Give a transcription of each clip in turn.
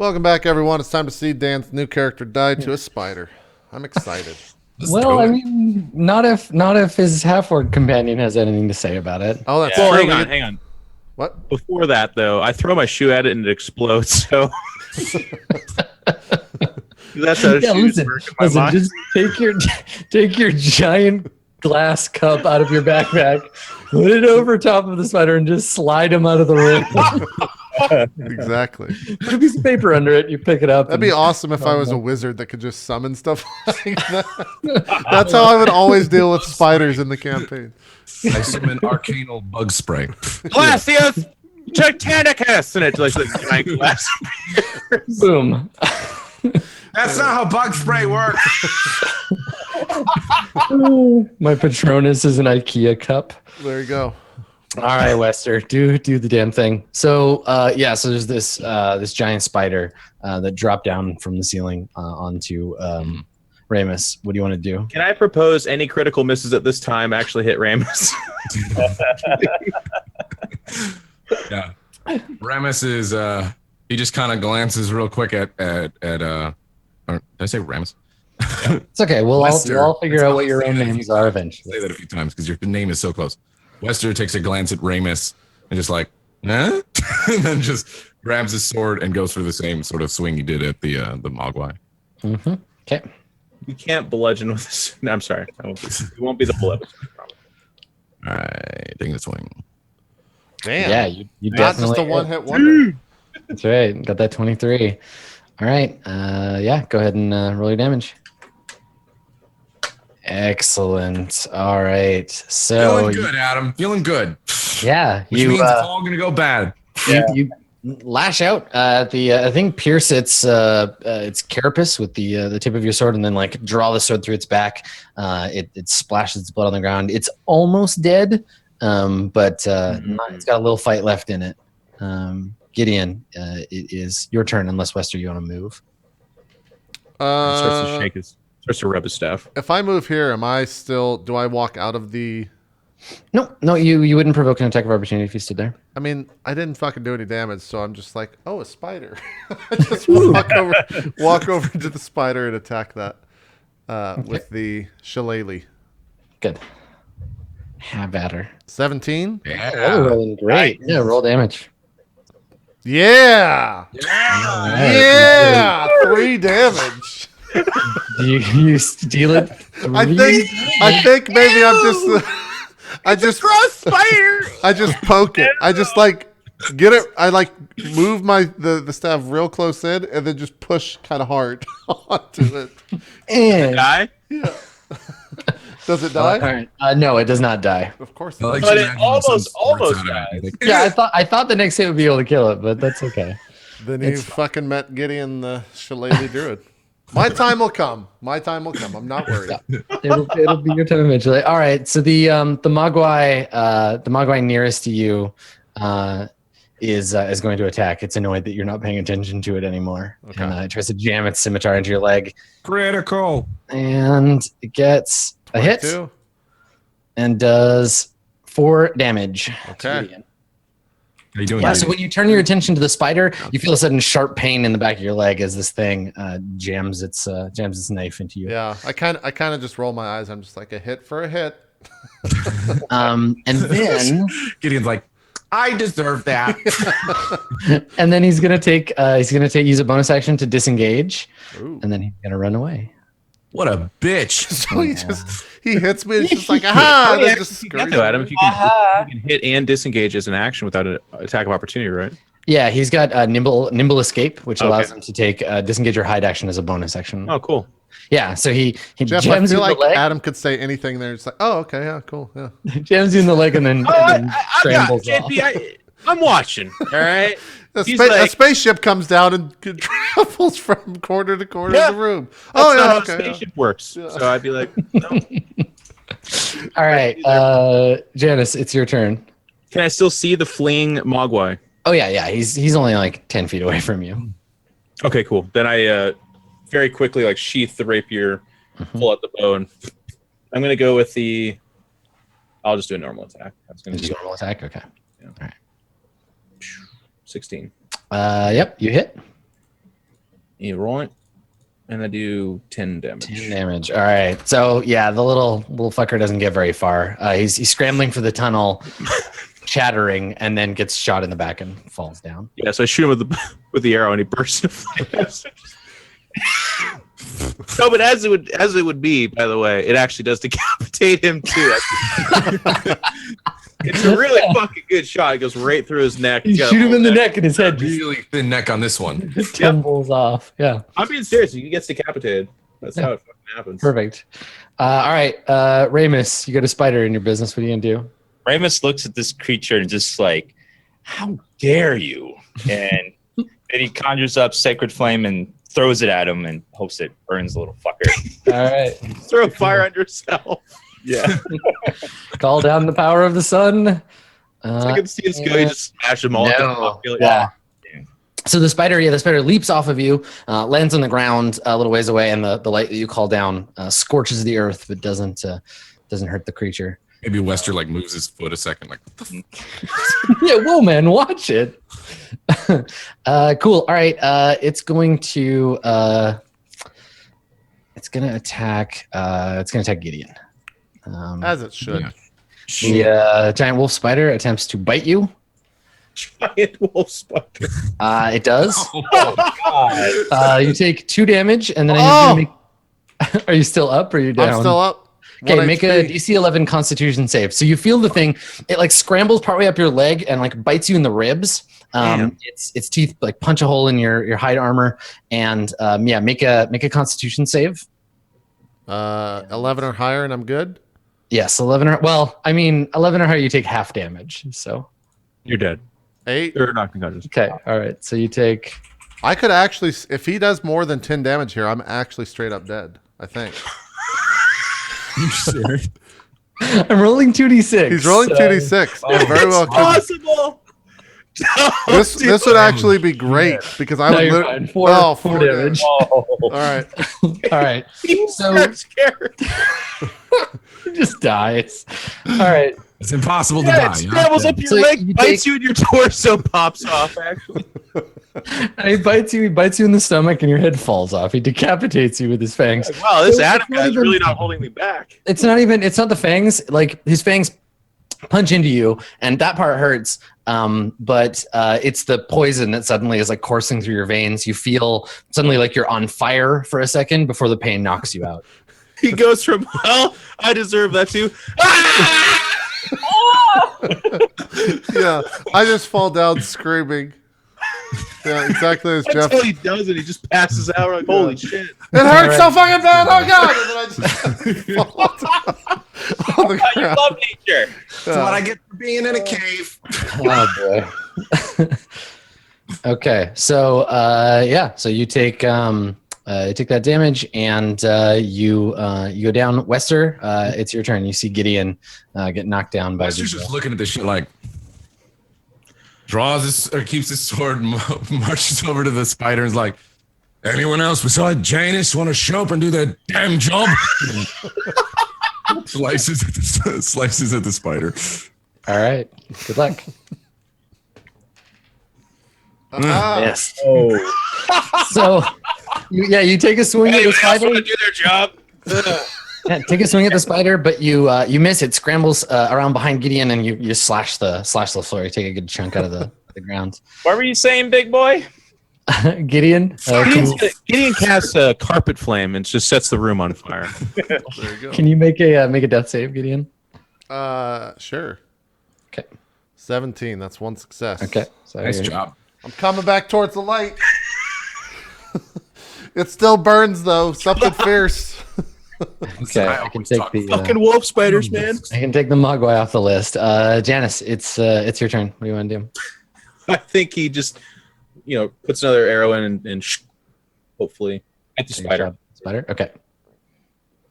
Welcome back, everyone. It's time to see Dan's new character die to a spider. I'm excited. Well, I mean, not if his half-orc companion has anything to say about it. Oh, that's Well, true. hang on. What? Before that, though, I throw my shoe at it and it explodes. So that's how shoes work in my mind. Just take your giant glass cup out of your backpack, put it over top of the spider, and just slide him out of the room. Exactly. Put a piece of paper under it. You pick it up. That'd be awesome if I was a wizard that could just summon stuff like that. That's how I would always deal with spiders in the campaign. I summon arcanal bug spray. Glacius Titanicus! And it's like giant glass. Boom. That's not how bug spray works. My Patronus is an IKEA cup. There you go. All right, Wester, do the damn thing. So so there's this giant spider that dropped down from the ceiling onto Ramus. What do you want to do? Can I propose any critical misses at this time actually hit Ramus? Yeah. Ramus is he just kind of glances real quick at or did I say Ramus? It's okay. We'll all figure out what your own names are eventually. Say that a few times because your name is so close. Wester takes a glance at Ramus and just like, huh? And then just grabs his sword and goes for the same sort of swing he did at the Mogwai. Mm-hmm. Okay. You can't bludgeon with this. No, I'm sorry. It won't be the bludgeon. All right, taking the swing. Damn. Yeah, you Not definitely just a one-hit wonder. That's right. Got that 23. All right. Go ahead and roll your damage. Excellent. All right. So Feeling good, Adam. Feeling good. Yeah, Which means it's all gonna go bad. You lash out at the I think pierce its carapace with the tip of your sword, and then like draw the sword through its back. It splashes its blood on the ground. It's almost dead, but it's got a little fight left in it. Gideon, it is your turn unless Wester you want to move. Starts to rub his staff. If I move here, do I walk out of the... No, you wouldn't provoke an attack of opportunity if you stood there. I mean, I didn't fucking do any damage, so I'm just like, oh, a spider. I just walk over to the spider and attack that with the shillelagh. Good. Have at her. 17? Yeah. Rolling great. Yeah, roll damage. Yeah! Yeah. Yeah! 3 damage. Do you steal it? I think maybe I'm just... I just gross spider. I just poke it. I just like get it. I like move the staff real close in and then just push kind of hard onto it. And Die? Yeah. Does it die? all right. No, it does not die. Of course. I like But to it imagine some almost sports out of it. died. Like, Yeah, I thought the next hit would be able to kill it, but that's okay. Then you fucking met Gideon the shillelagh druid. My time will come. I'm not worried. It'll be your time eventually. All right. So the Mogwai nearest to you is going to attack. It's annoyed that you're not paying attention to it anymore. Okay. And it tries to jam its scimitar into your leg, critical. and it gets a hit 22. and does 4 damage. to Okay. Gideon. How you doing? Yeah, so when you turn your attention to the spider, you feel a sudden sharp pain in the back of your leg as this thing jams its knife into you. Yeah. I kind of just roll my eyes. I'm just like a hit for a hit. And then Gideon's like, I deserve that. and then he's gonna use a bonus action to disengage, Ooh. and then he's gonna run away. What a bitch. So he hits me. It's just like aha. And then just You scurries know, Adam, if away. you can hit and disengage as an action without an attack of opportunity, right? Yeah, he's got nimble escape, which allows Okay. him to take disengage or hide action as a bonus action. Oh, cool. Yeah, so he Jeff, I jams you feel in like the leg, Adam could say anything there. It's like, oh, okay, yeah, cool, yeah. jams you in the leg, and then, scrambles off. JP, I'm watching. All right. A He's a like- spaceship comes down and travels from corner to corner Yeah. of the room. That's Oh, not yeah, how okay. Yeah. spaceship works. Yeah. So I'd be like, no. All right, Janice, it's your turn. Can I still see the fleeing Mogwai? Oh yeah, he's only like 10 feet away from you. Okay, cool. Then I very quickly like sheath the rapier, pull out the bow, and I'm gonna go with the. I'll just do a normal attack. That's gonna be Just normal attack. Okay. 16. Yep, you hit. You roll it, and I do 10 damage. 10 damage. All right. So yeah, the little fucker doesn't get very far. He's scrambling for the tunnel, chattering, and then gets shot in the back and falls down. Yeah, so I shoot him with the arrow, and he bursts into flames. No, but as it would be, by the way, it actually does decapitate him too. It's a really fucking good shot. It goes right through his neck. You shoot him in the neck, and his head just Really thin neck on this one. tumbles off. Yeah. I'm being serious. He gets decapitated. That's how it fucking happens. Perfect. All right, Ramus, you got a spider in your business. What are you gonna do? Ramus looks at this creature and just like, how dare you? And then he conjures up Sacred Flame and throws it at him and hopes it burns the little fucker. All right. Throw fire on yourself. Yeah. Call down the power of the sun. I can see his go. You just smash them all. No. Yeah. So the spider leaps off of you, lands on the ground a little ways away, and the light that you call down scorches the earth, but doesn't hurt the creature. Maybe Wester like moves his foot a second, like what the f-? Yeah, whoa, man, watch it. Cool. All right, it's going to attack Gideon. As it should. Yeah. The giant wolf spider attempts to bite you. Giant wolf spider. It does. Oh, God. You take 2 damage, and then I need you to make. Are you still up, or are you down? I'm still up. Okay, 1 make a DC 11 Constitution save. So you feel the thing; it like scrambles partway up your leg and like bites you in the ribs. Its teeth like punch a hole in your hide armor, and make a Constitution save. 11 or higher, and I'm good. Yes, 11 or 11 or higher. You take half damage. So You're dead. 8. You're not concussions. okay, all right. So you take. I could actually, if he does more than 10 damage here, I'm actually straight up dead. I think. You serious? I'm rolling 2d6. He's rolling 2d6. Oh, It very well could. Possible. This would actually be great because I No, would. you're fine. Four damage. Oh. All right. All right. So I'm scared. he just dies. All right. It's impossible to Yeah, die. it you know? scrambles up your So leg, you bites take- you, and your torso pops off. Actually, And he bites you in the stomach, and your head falls off. He decapitates you with his fangs. wow, this So Adam it's not guy's even- really not holding me back. It's not the fangs. Like his fangs punch into you, and that part hurts. But it's the poison that suddenly is like coursing through your veins. You feel suddenly like you're on fire for a second before the pain knocks you out. He goes from, well, I deserve that too. Yeah, I just fall down screaming. Yeah, exactly as Jeff. Until he does it, he just passes out. We're like, holy shit. It hurts so fucking bad. Oh god! And then I just fall down on the You ground. love nature. That's what I get for being in a cave. Oh boy. Okay, so so you take that damage, and you go down. Wester, it's your turn. You see Gideon get knocked down by. Wester's just looking at this shit like keeps his sword, marches over to the spider, and is like, anyone else besides Janus want to show up and do their damn job? slices at the spider. All right. Good luck. Yes. Oh. So, you take a swing at the spider. do their job. Yeah, take a swing at the spider, but you miss. It scrambles around behind Gideon, and you slash the floor. You take a good chunk out of the ground. What were you saying, big boy? Gideon, Gideon casts a carpet flame and just sets the room on fire. There you go. can you make a death save, Gideon? Sure. Okay. 17. That's one success. Okay. So Nice job. I'm coming back towards the light. It still burns though. Something fierce. Okay. I I can always take talk the. Fucking wolf spiders, man. I can take the Mogwai off the list. Janice, it's your turn. What do you want to do? I think he just, puts another arrow in and hopefully At the Good spider. job, Spider. Okay.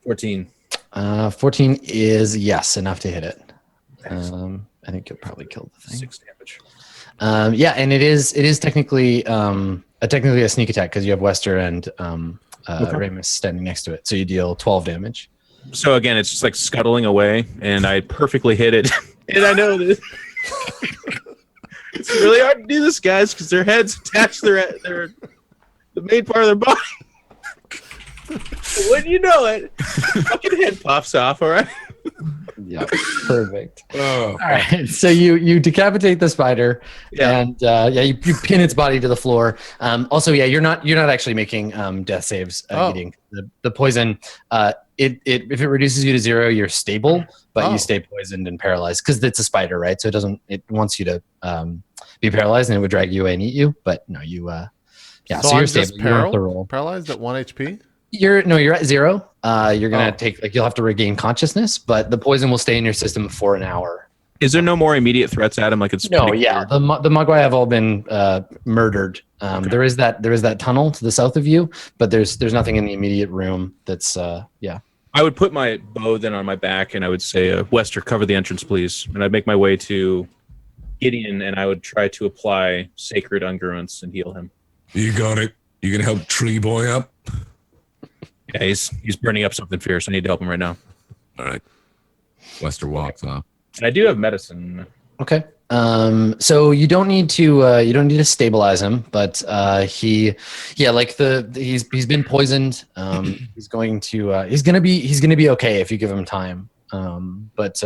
14. 14 is yes enough to hit it. I think you'll probably kill the thing. 6 damage. And it is technically a sneak attack because you have Wester and Ramus standing next to it. So you deal 12 damage. So again, it's just like scuttling away, and I perfectly hit it. And I know this. It's really hard to do this, guys, because their heads attach the the main part of their body. When you know it, fucking head pops off. All right. Yeah, perfect. Oh, All right, so you decapitate the spider, Yeah. and you pin its body to the floor. Also, you're not actually making death saves. Getting the poison. If it reduces you to 0, you're stable, but you stay poisoned and paralyzed because it's a spider, right? So it wants you to be paralyzed, and it would drag you away and eat you. But no, you So so you're I'm stable. just You don't have to roll. paralyzed at 1 HP. You're at 0. You're gonna take you'll have to regain consciousness, but the poison will stay in your system for an hour. Is there no more immediate threats at him? Like it's No, pretty yeah, clear? the Mwai have all been murdered. There is that tunnel to the south of you, but there's nothing in the immediate room. That's yeah. I would put my bow then on my back, and I would say, "Wester, cover the entrance, please." And I'd make my way to Gideon, and I would try to apply sacred unguents and heal him. you got it. You gonna help Tree Boy up? Yeah, he's burning up something fierce. I need to help him right now. All right. Wester walks off. And I do have medicine. Okay. So you don't need to stabilize him, but he's been poisoned. He's gonna be okay if you give him time. But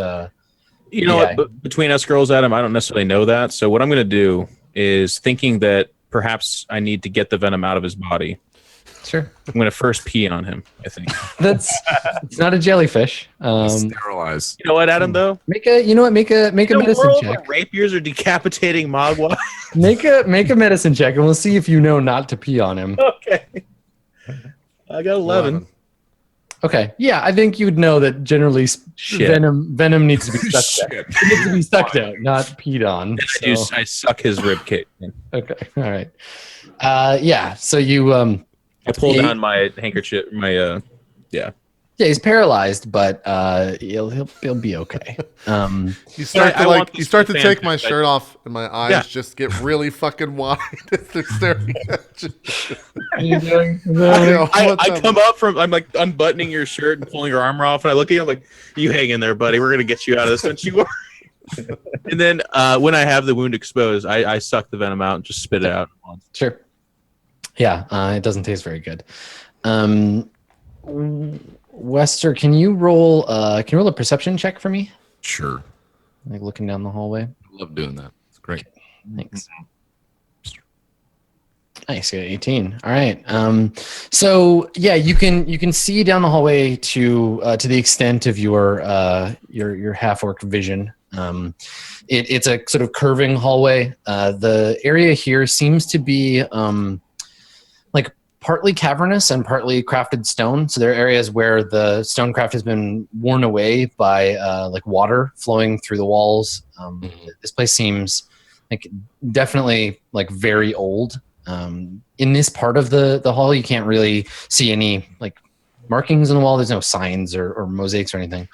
You know what? Between us girls, Adam, I don't necessarily know that. So what I'm going to do is thinking that perhaps I need to get the venom out of his body. sure, I'm going to first pee on him, I think. it's not a jellyfish. Sterilize. You know what, Adam, though? Make a medicine world check. where rapiers are decapitating Mogwai. Make a medicine check, and we'll see if you know not to pee on him. Okay. I got 11. Okay, yeah, I think you'd know that generally Shit. venom needs to be sucked out. Shit. It needs to be sucked out, not peed on. So. I suck his rib cage. Okay, all right. Yeah, so you I pull down my handkerchief, yeah, he's paralyzed, but he'll be okay. You start I to want you start to this take fan my fic. shirt off, and my eyes Yeah. just get really fucking wide as they're staring at you. I come up from, I'm like unbuttoning your shirt and pulling your armor off, and I look at you, I'm like, you hang in there, buddy. We're going to get you out of this, don't you worry. And then when I have the wound exposed, I suck the venom out and just spit it out. Sure. Yeah, it doesn't taste very good. Wester, can you roll a perception check for me? Sure. Like looking down the hallway. I love doing that. It's great. Thanks. Nice, got 18. All right. So yeah, you can see down the hallway to the extent of your half-orc vision. It's a sort of curving hallway. The area here seems to be like partly cavernous and partly crafted stone. So there are areas where the stonecraft has been worn away by like water flowing through the walls. This place seems like definitely like very old. In this part of the hall, you can't really see any like markings on the wall. There's no signs or mosaics or anything.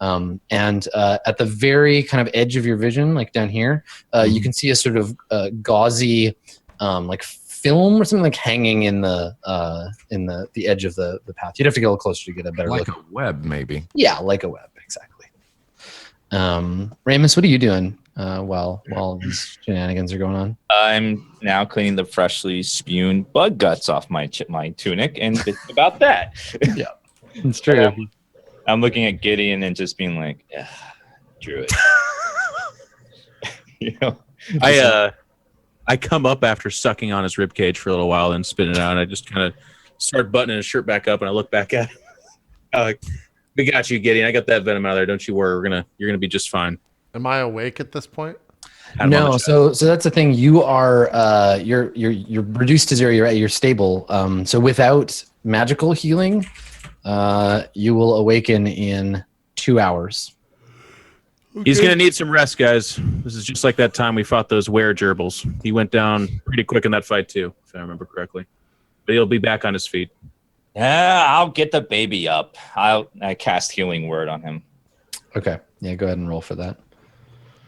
And at the very kind of edge of your vision, like down here, you can see a sort of gauzy like film or something like hanging in the edge of the path. You'd have to get a little closer to get a better Like look. a web, maybe. Yeah, like a web, exactly. Ramus, what are you doing while these shenanigans are going on? I'm now cleaning the freshly spewed bug guts off my tunic, and it's about that. Yeah, it's true. I'm looking at Gideon and just being like, druid. You know, I come up after sucking on his rib cage for a little while and spit it out, and I just kind of start buttoning his shirt back up, and I look back at him. I'm like, we got you, Gideon. I got that venom out of there. Don't you worry. You're gonna be just fine. Am I awake at this point? Pat him on the No, chest. so that's the thing. You are you're reduced to 0. You're stable. So without magical healing, you will awaken in 2 hours. He's gonna need some rest, guys. This is just like that time we fought those gerbils. He went down pretty quick in that fight too, if I remember correctly. But he'll be back on his feet. yeah, I'll get the baby up. I cast healing word on him. Okay. Yeah, go ahead and roll for that.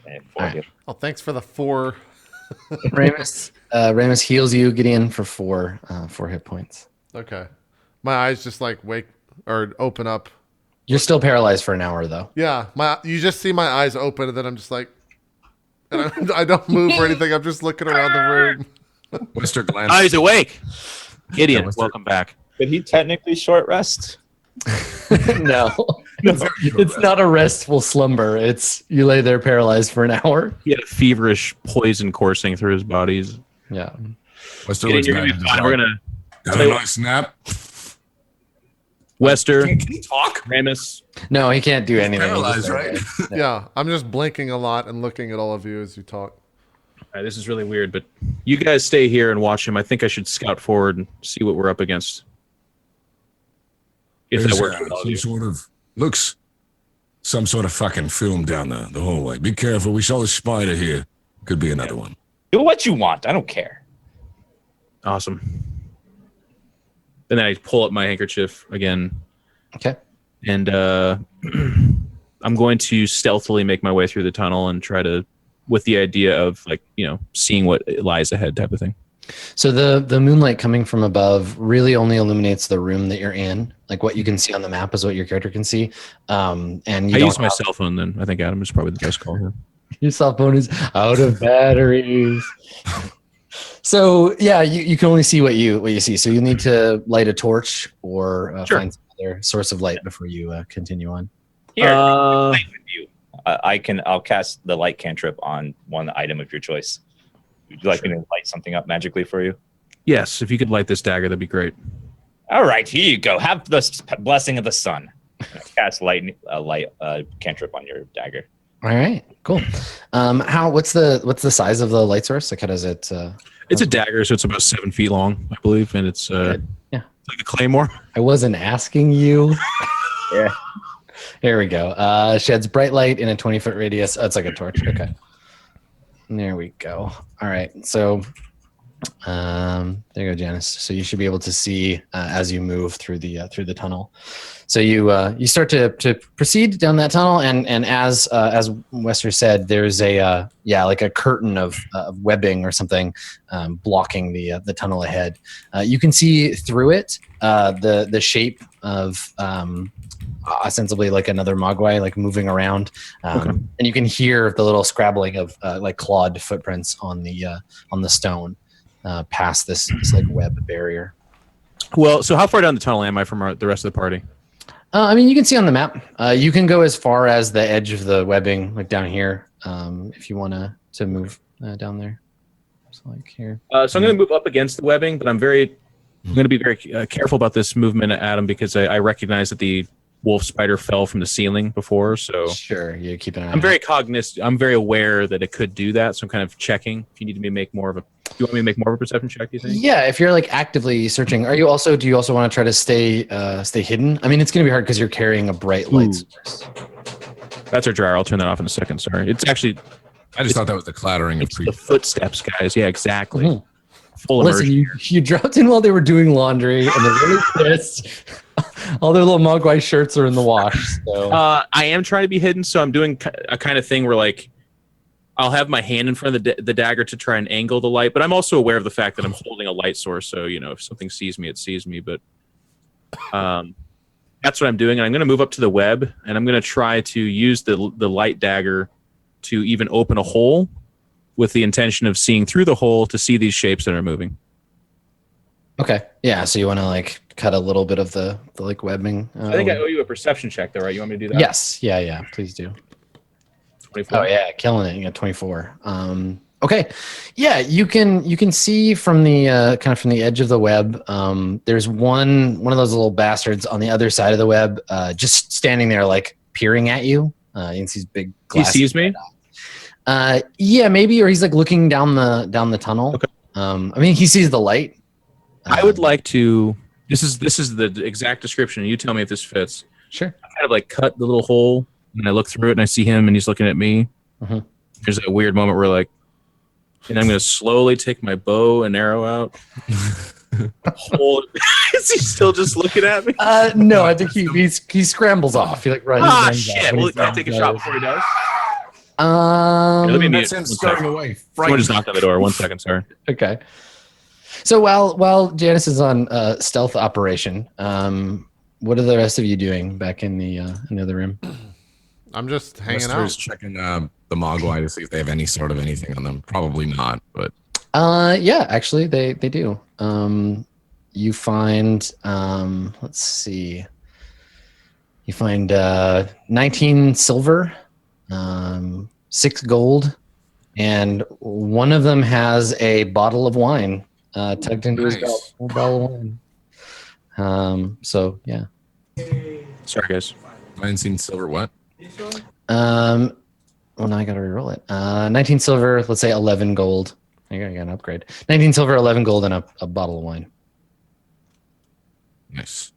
And Alright. Oh, thanks for the 4. Ramus heals you, Gideon, for 4 hit points. Okay, my eyes just like wake or open up. You're still paralyzed for an hour, though. Yeah, you just see my eyes open, and then I'm just like, and I don't move or anything. I'm just looking around the room. Wester glance. Oh, he's awake. Gideon, Western- welcome back. Could he technically short rest? No, it's not a restful slumber. It's you lay there paralyzed for an hour. He had a feverish poison coursing through his bodies. Yeah. Wester Gideon, looks you're back gonna and be just fine. We're like, gonna got a nice nap. Wester, Can he talk? Ramus. No, he can't do anything. He paralyzed, just- right? Yeah, I'm just blinking a lot and looking at all of you as you talk. All right, this is really weird, but you guys stay here and watch him. I think I should scout forward and see what we're up against. If that There's, works with all of some you. sort of looks some sort of fucking film down the hallway. Be careful. We saw the spider here. Could be another one. Do what you want. I don't care. Awesome. And then I pull up my handkerchief again, Okay. and I'm going to stealthily make my way through the tunnel and try to, with the idea of like, seeing what lies ahead type of thing. So the moonlight coming from above really only illuminates the room that you're in. Like what you can see on the map is what your character can see. And you I don't use my have- cell phone then. I think Adam is probably the best call here. Your cell phone is out of batteries. So yeah, you can only see what you see. So you need to light a torch or Sure. find some other source of light before you continue on. Here, Uh, light with you. I'll cast the light cantrip on one item of your choice. Would you like me to light something up magically for you? yes, if you could light this dagger, that'd be great. All right, here you go. Have the blessing of the sun. Cast light cantrip on your dagger. All right, cool. What's the size of the light source? Like how does it? It's a dagger, so it's about 7 feet long, I believe, and it's Yeah. it's like a claymore. I wasn't asking you. Yeah. Here we go. Sheds bright light in a 20-foot radius. Oh, it's like a torch. Okay. There we go. All right. So there you go, Janice. So you should be able to see as you move through the tunnel. So you start to proceed down that tunnel, and as Wester said, there's like a curtain of webbing or something blocking the tunnel ahead. You can see through it the shape of ostensibly like another Mogwai like moving around, and you can hear the little scrabbling of like clawed footprints on the stone past this like web barrier. Well, so how far down the tunnel am I from the rest of the party? I mean, you can see on the map. You can go as far as the edge of the webbing, like down here, if you want to move down there. So like here. So I'm going to move up against the webbing, but I'm going to be very careful about this movement, Adam, because I recognize that the wolf spider fell from the ceiling before. So Sure, you keep an eye. I'm very cognizant. I'm very aware that it could do that. So I'm kind of checking. If you need me to make more of a, do you want me to make more of a perception check? Do you think? Yeah, if you're like actively searching, do you also want to try to stay hidden? I mean, it's going to be hard because you're carrying a bright light source. That's our dryer. I'll turn that off in a second. Sorry. It's actually I just thought that was the clattering of it's the trees. footsteps, guys. Yeah, exactly. Mhm. Full Listen, immersion. you dropped in while they were doing laundry, and they're really pissed. All their little Mogwai shirts are in the wash. So I am trying to be hidden, so I'm doing a kind of thing where like I'll have my hand in front of the dagger to try and angle the light, but I'm also aware of the fact that I'm holding a light source, so if something sees me, it sees me. But that's what I'm doing, and I'm going to move up to the web, and I'm going to try to use the light dagger to even open a hole with the intention of seeing through the hole to see these shapes that are moving. okay, yeah. So you want to like cut a little bit of the like webbing. I think I owe you a perception check, though, right? You want me to do that? Yes. Yeah. Please do. 24. Oh yeah, killing it. You got 24. Okay, yeah, you can see from the kind of from the edge of the web. There's one of those little bastards on the other side of the web, just standing there like peering at you. You can see his big. He sees me. Yeah, maybe, or he's like looking down the tunnel. Okay. I mean, he sees the light. I would like to. This is the exact description. You tell me if this fits. Sure. I kind of like cut the little hole, and I look through it, and I see him, and he's looking at me. Mhm. There's a weird moment where like, and I'm gonna slowly take my bow and arrow out. Hold. Is he still just looking at me? No, I think he scrambles off. He like runs. runs Shit! off when Well, he's can I take a done. shot before he does? Let me Um, mute. That sense One starting second. away. Someone just knocked on the door. 1 second, sorry. okay. So while Janice is on stealth operation, what are the rest of you doing back in the other room? I'm just hanging Wester's out. checking the Mogwai to see if they have any sort of anything on them. Probably not, but Yeah, actually they do. you find, let's see, you find 19 silver, 6 gold, and one of them has a bottle of wine tucked into his belt. A bottle of wine. So yeah. Sorry, guys. 19 silver what? Well, now I got to reroll it. 19 silver, let's say 11 gold. I got an upgrade. 19 silver, 11 gold, and a bottle of wine. Nice.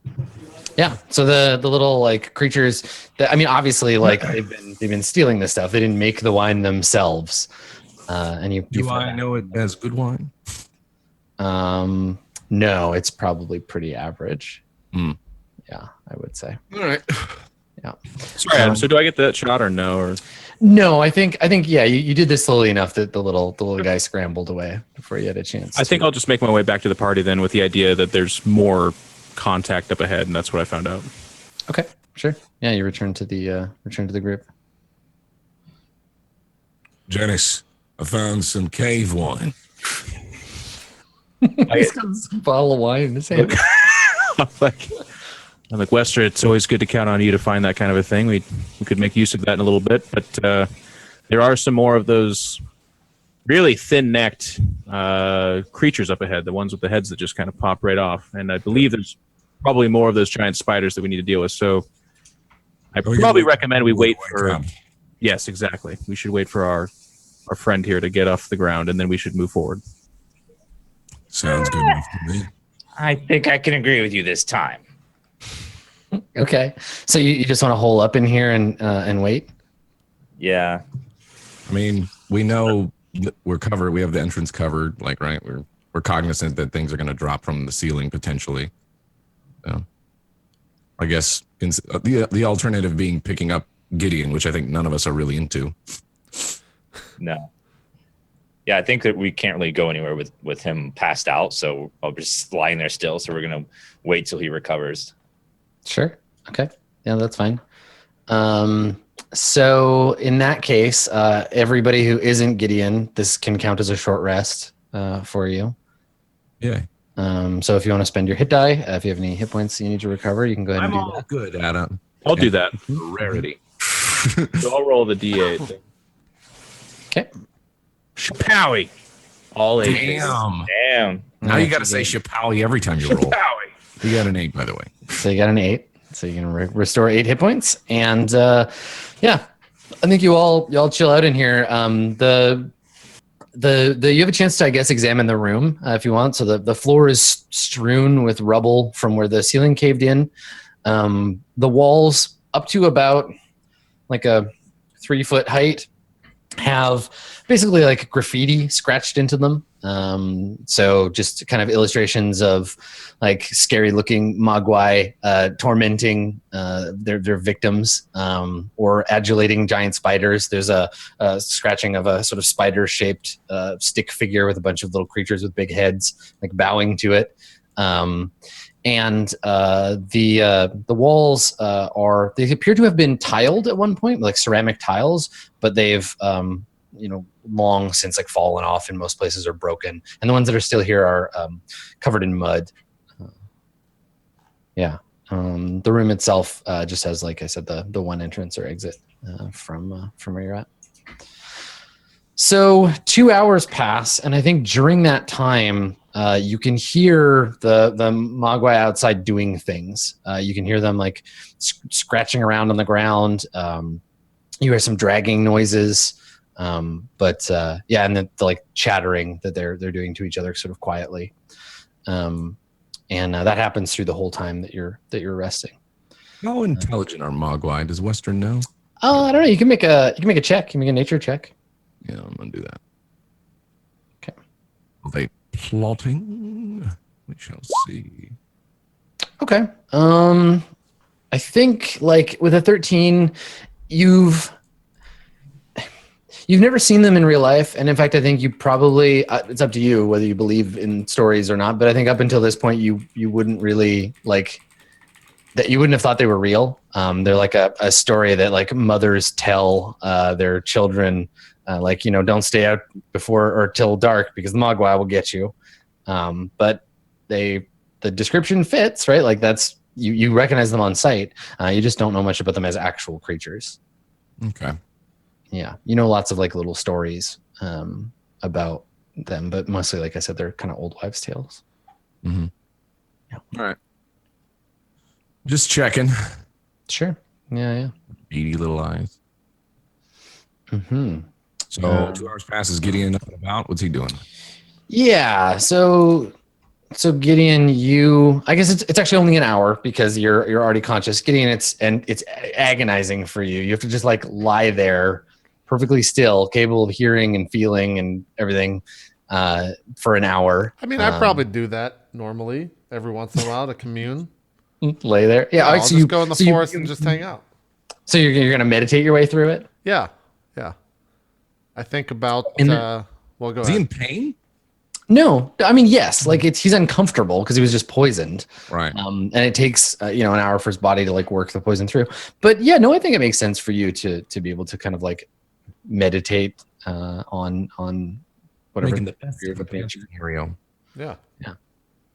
Yeah. So the little like creatures that, I mean, obviously like they've been stealing this stuff. They didn't make the wine themselves. And you Do I know it as good wine? No, it's probably pretty average. Hmm. Yeah, I would say. All right. Yeah. Sorry, Adam. So do I get that shot or no? Or No, I think yeah, you did this slowly enough that the little guy scrambled away before you had a chance. I think I'll just make my way back to the party then, with the idea that there's more contact up ahead, and that's what I found out. Okay, sure. Yeah, you return to the group. Janice, I found some cave wine. He's got a bottle of wine in his hand. I'm like, Wester, it's always good to count on you to find that kind of a thing. We could make use of that in a little bit, but there are some more of those really thin-necked creatures up ahead, the ones with the heads that just kind of pop right off. And I believe there's probably more of those giant spiders that we need to deal with. So I probably recommend we wait for... Yes, exactly. We should wait for our friend here to get off the ground, and then we should move forward. Sounds good enough to me. I think I can agree with you this time. Okay, so you just want to hole up in here and wait? Yeah. I mean, we know we're covered. We have the entrance covered. Like, right? We're cognizant that things are going to drop from the ceiling potentially. So, I guess the alternative being picking up Gideon, which I think none of us are really into. No. Yeah, I think that we can't really go anywhere with him passed out, so I'll just lying there still. So we're gonna wait till he recovers. Sure. Okay. Yeah, that's fine. So in that case, everybody who isn't Gideon, this can count as a short rest for you. Yeah. So if you want to spend your hit die, if you have any hit points you need to recover, you can go ahead and do that. Good, Adam. I'll do that. Rarity. So I'll roll the D8. Okay. Shapowie. All 8. Damn. Now you got to say Shapowie every time you roll. Shapowie. You got an 8, by the way. So you got an 8. So you can restore 8 hit points, and yeah, I think you all chill out in here. You have a chance to, I guess, examine the room if you want. So the floor is strewn with rubble from where the ceiling caved in. The walls up to about like a 3-foot height have basically like graffiti scratched into them. So just kind of illustrations of like scary looking Mwai tormenting their victims or adulating giant spiders. There's a scratching of a sort of spider shaped stick figure with a bunch of little creatures with big heads like bowing to it. And the walls they appear to have been tiled at one point, like ceramic tiles, but they've long since like fallen off in most places or broken, and the ones that are still here are covered in mud. The room itself just has, like I said, the one entrance or exit from where you're at. So 2 hours pass, and I think during that time you can hear the Mwai outside doing things. You can hear them like scratching around on the ground. You hear some dragging noises. And then the like chattering that they're doing to each other sort of quietly. And that happens through the whole time that you're resting. How intelligent are Mwai? Does Western know? Oh, I don't know. You can make a check. You can make a nature check. Yeah, I'm gonna do that. Okay. Are they plotting? We shall see. Okay. I think like with a 13, you've never seen them in real life, and in fact, I think you probably it's up to you whether you believe in stories or not. But I think up until this point, you wouldn't really like that. You wouldn't have thought they were real. They're like a story that like mothers tell their children, don't stay out before or till dark because the Mwai will get you. But they the description fits, right? Like that's you recognize them on sight. You just don't know much about them as actual creatures. Okay. Yeah, you know lots of like little stories about them, but mostly, like I said, they're kind of old wives' tales. Mm-hmm. Yeah. All right. Just checking. Sure. Yeah. Beady little eyes. Mm-hmm. So 2 hours passes. Gideon up and about. What's he doing? Yeah. So Gideon, I guess it's actually only an hour because you're already conscious. Gideon, it's agonizing for you. You have to just like lie there, perfectly still, capable of hearing and feeling and everything, for an hour. I mean, I probably do that normally every once in a while to commune. Lay there. Yeah. I'll just go in the forest and just hang out. So you're gonna meditate your way through it. Yeah. I think about. Well, go Is he ahead. in pain? No, I mean yes, like he's uncomfortable because he was just poisoned. Right. And it takes an hour for his body to like work the poison through. But yeah, no, I think it makes sense for you to be able to kind of like meditate on whatever. Making the best of a bad scenario. Yeah.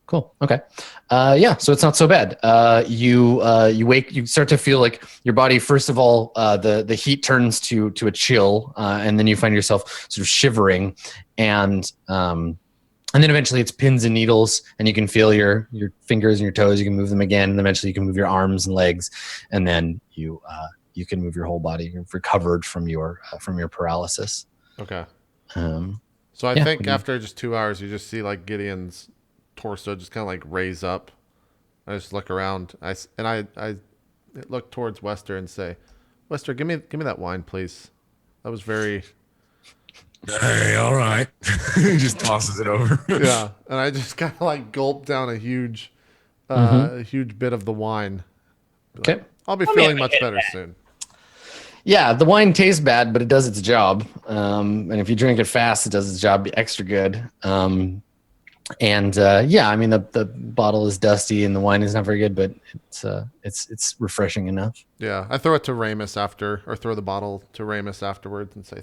Cool. Okay. Yeah. So it's not so bad. You wake. You start to feel like your body. First of all, the heat turns to a chill, and then you find yourself sort of shivering, and then eventually it's pins and needles, and you can feel your fingers and your toes. You can move them again, and eventually you can move your arms and legs, and then you can move your whole body. You've recovered from your paralysis. Okay. So I think after just 2 hours, you just see like Gideon's torso just kind of like raise up. I just look around. I look towards Wester and say, "Wester, give me that wine, please." That was very. Hey, all right. He just tosses it over. Yeah, and I just kind of like gulp down a huge bit of the wine. Okay. I'll be feeling much better soon. Yeah, the wine tastes bad, but it does its job. And if you drink it fast, it does its job extra good. Yeah, I mean the bottle is dusty and the wine is not very good, but it's refreshing enough. Yeah, I throw it to Ramus throw the bottle to Ramus afterwards and say,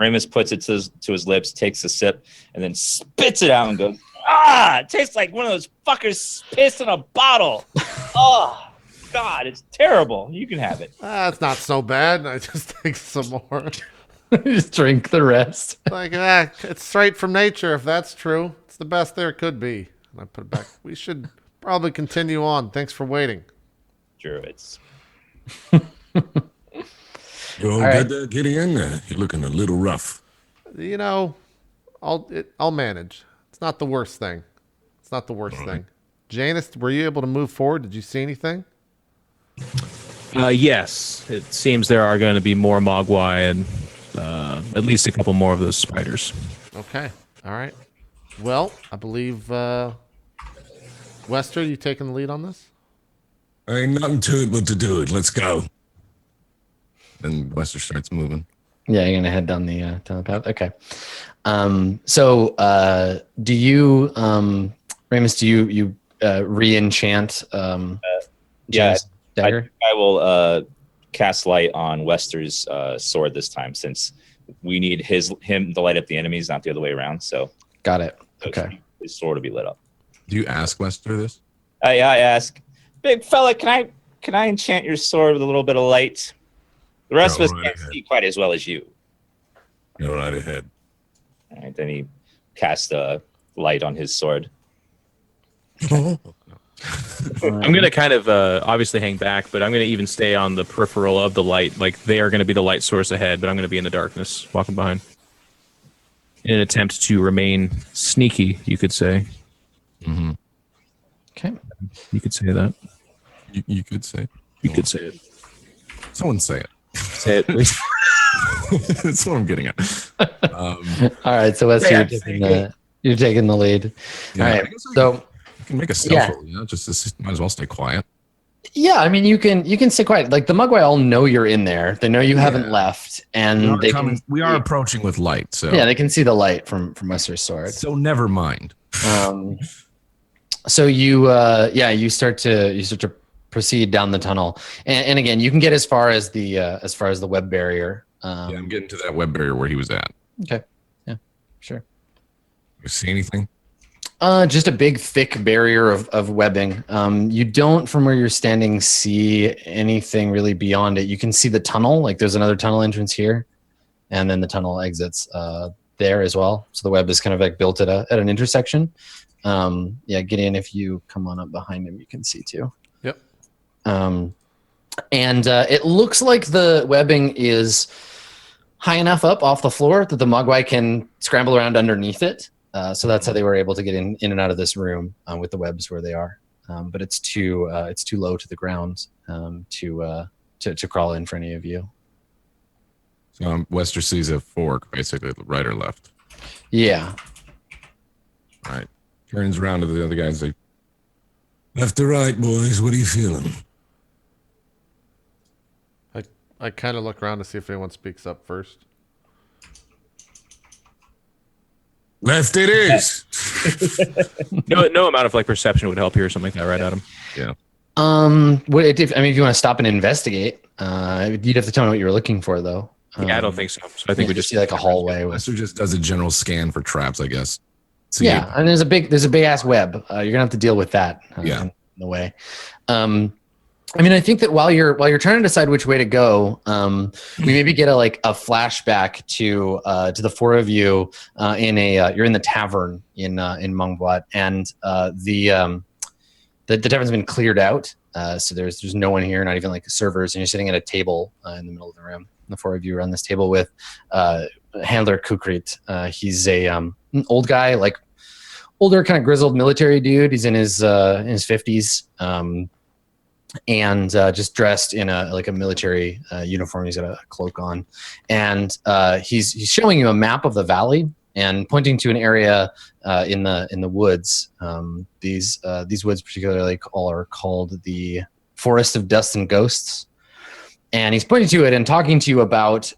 Ramus puts it to his lips, takes a sip, and then spits it out and goes, "Ah, it tastes like one of those fuckers pissed in a bottle. Oh, God, it's terrible. You can have it." "It's not so bad." And I just take some more. Just drink the rest. Like, it's straight from nature. If that's true, it's the best there could be. And I put it back. We should probably continue on. Thanks for waiting. Druids. You all good there, Gideon? You're looking a little rough. I'll manage. It's not the worst thing. It's not the worst thing. Janus, were you able to move forward? Did you see anything? Yes, it seems there are going to be more Mogwai and at least a couple more of those spiders. Okay. All right. Well, I believe Wester, you taking the lead on this? Ain't nothing to it but to do it. Let's go. And Wester starts moving. Yeah, you're gonna head down the path. Okay. Do you, Ramus? Do you re-enchant? Yeah, dagger. I will cast light on Wester's sword this time, since we need him to light up the enemies, not the other way around. So Got it. Okay. his sword will be lit up. Do you ask Wester this? I ask, "Big fella, can I enchant your sword with a little bit of light? The rest Go of us right can't ahead. see quite as well as you." Go right ahead. All right, then he casts light on his sword. I'm going to kind of obviously hang back, but I'm going to even stay on the peripheral of the light. Like they are going to be the light source ahead, but I'm going to be in the darkness, walking behind. In an attempt to remain sneaky, you could say. Mm-hmm. Okay. You could say that. You could say. You could say it. Someone say it. Say it, please. That's what I'm getting at. All right. So Wester, you're taking the lead. Yeah, All I right. guess So you can make a stealth roll, just might as well stay quiet. yeah, I mean you can stay quiet. Like the Mugwai all know you're in there. They know you haven't left, and We are approaching with light, so yeah, they can see the light from Wester's sword. So never mind. So you start to proceed down the tunnel, and again you can get as far as the web barrier. Yeah, I'm getting to that web barrier where he was at. Okay. Yeah. Sure. You see anything? Just a big, thick barrier of webbing. You don't, from where you're standing, see anything really beyond it. You can see the tunnel. Like there's another tunnel entrance here, and then the tunnel exits there as well. So the web is kind of like built at an intersection. Yeah, Gideon, if you come on up behind him, you can see too. Yep. And it looks like the webbing is high enough up off the floor that the Mwai can scramble around underneath it. So that's how they were able to get in and out of this room with the webs where they are. But it's too low to the ground to crawl in for any of you. So Wester sees a fork, basically, right or left. Yeah. All right. Turns around to the other guys like, left or right, boys? What are you feeling? I kind of look around to see if anyone speaks up first. Left it is. No amount of like perception would help here or something like that, right, Adam? Yeah. If you want to stop and investigate, you'd have to tell me what you were looking for, though. Yeah, I don't think so. So I think we just see like a hallway. Wester just does a general scan for traps, I guess. See Yeah, and there's a big ass web. You're gonna have to deal with that. Yeah. In the way. I mean, I think that while you're trying to decide which way to go, we maybe get a flashback to the four of you you're in the tavern in Mwai, and the tavern's been cleared out, so there's no one here, not even like servers, and you're sitting at a table in the middle of the room. The four of you are on this table with handler Kukrit. He's an old guy, like older, kind of grizzled military dude. He's in his 50s. And just dressed in a military uniform. He's got a cloak on, and he's showing you a map of the valley and pointing to an area in the woods. These woods particularly are called the Forest of Dust and Ghosts. And he's pointing to it and talking to you about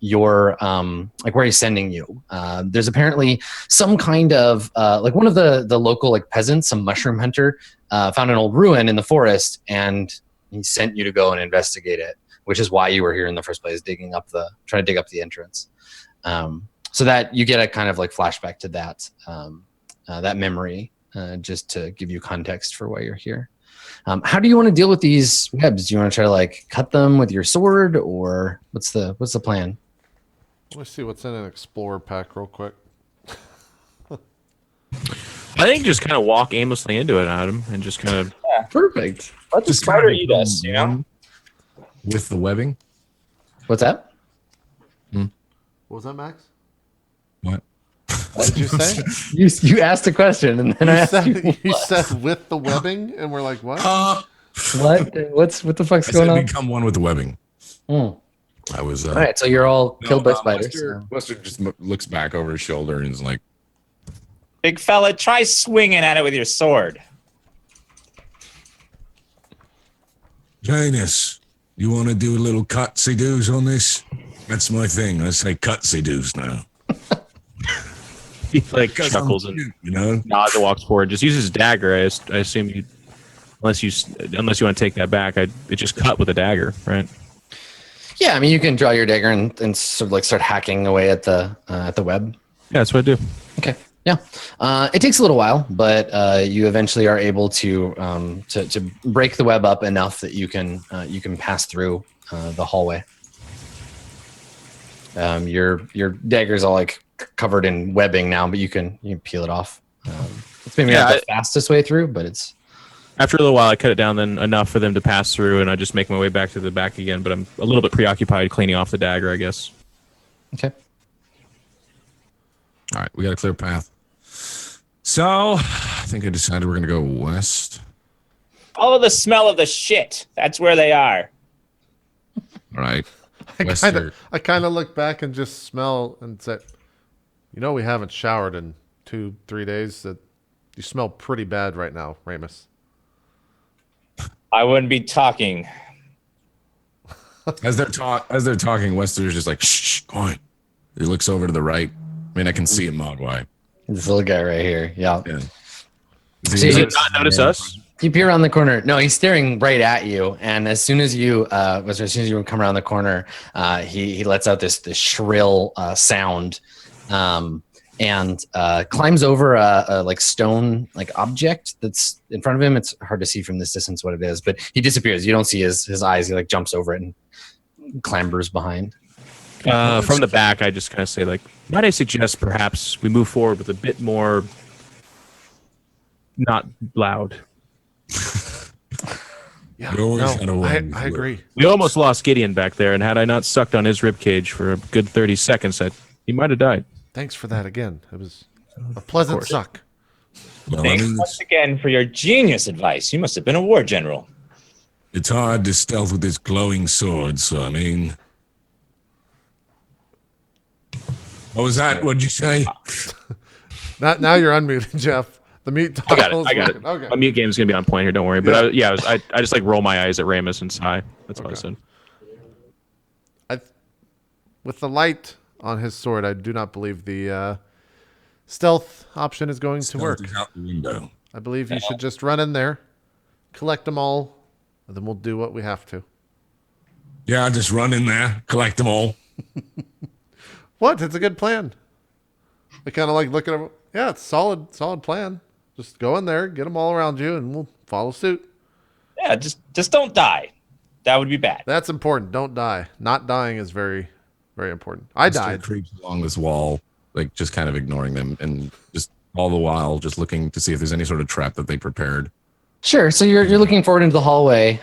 your where he's sending you. There's apparently some kind of one of the local peasants, some mushroom hunter, found an old ruin in the forest, and he sent you to go and investigate it, which is why you were here in the first place, trying to dig up the entrance. So that you get a kind of flashback to that memory, just to give you context for why you're here. How do you want to deal with these webs? Do you want to try to cut them with your sword, or what's the plan? Let's see what's in an explorer pack real quick. I think just kind of walk aimlessly into it, Adam, and just kind of Perfect. Let the spider eat us, you know? with the webbing. What's that? What was that, Max? What? What did you say? You asked a question, and then I asked You said with the webbing, and we're like, what? what the fuck's I going said on? become one with the webbing. Mm. I was. All right, so you're all killed by spiders. Wester just looks back over his shoulder and is like, Big fella, try swinging at it with your sword. Janus, you want to do a little cutsy doos on this? That's my thing. I say cutsy doos now. he chuckles and nods and walks forward. Just uses his dagger. I assume you, unless you want to take that back, it just cut with a dagger, right? Yeah, I mean you can draw your dagger and sort of start hacking away at the web. Yeah, that's what I do. Okay. Yeah, it takes a little while, but you eventually are able to break the web up enough that you can pass through the hallway. Your dagger's all covered in webbing now, but you can peel it off. It's maybe not the fastest way through, but it's. After a little while, I cut it down then enough for them to pass through, and I just make my way back to the back again. But I'm a little bit preoccupied cleaning off the dagger, I guess. Okay. all right, we got a clear path. So I think I decided we're going to go west. Follow the smell of the shit. That's where they are. All right. I kind of look back and just smell and say, we haven't showered in 2-3 days. That you smell pretty bad right now, Ramus. I wouldn't be talking. As they're talking, Wester's just like, shh, quiet. He looks over to the right. I mean, I can see him, Mwai. This little guy right here. Yeah. Does he not notice us? You peer around the corner. No, he's staring right at you. And as soon as you come around the corner, he lets out this shrill sound. and climbs over a like stone like object that's in front of him. It's hard to see from this distance what it is, but he disappears. You don't see his eyes. He like jumps over it and clambers behind. From the back, I just kind of say, like, might I suggest perhaps we move forward with a bit more not loud. Yeah, You always gotta no, win. I agree. We almost lost Gideon back there, and had I not sucked on his ribcage for a good 30 seconds, he might have died. Thanks for that again. It was a pleasant suck. Well, I Thanks mean, once again for your genius advice. You must have been a war general. it's hard to stealth with this glowing sword, so I mean. What was that? What'd you say? Now you're unmuted, Jeff. The mute I got toggle's it. working. Okay. My mute game's gonna be on point here. Don't worry. But I just like roll my eyes at Ramus and sigh. That's all I said. With the light on his sword, I do not believe the stealth option is going to work. Stealth is out the window. I believe you should just run in there, collect them all, and then we'll do what we have to. Yeah, I'll just run in there, collect them all. What? It's a good plan. I kind of like looking at. Yeah, it's solid plan. Just go in there, get them all around you, and we'll follow suit. Yeah, just don't die. That would be bad. That's important. Don't die. Not dying is very, very important. I Just died. creeps along this wall, like just kind of ignoring them, and just all the while just looking to see if there's any sort of trap that they prepared. Sure. So you're looking forward into the hallway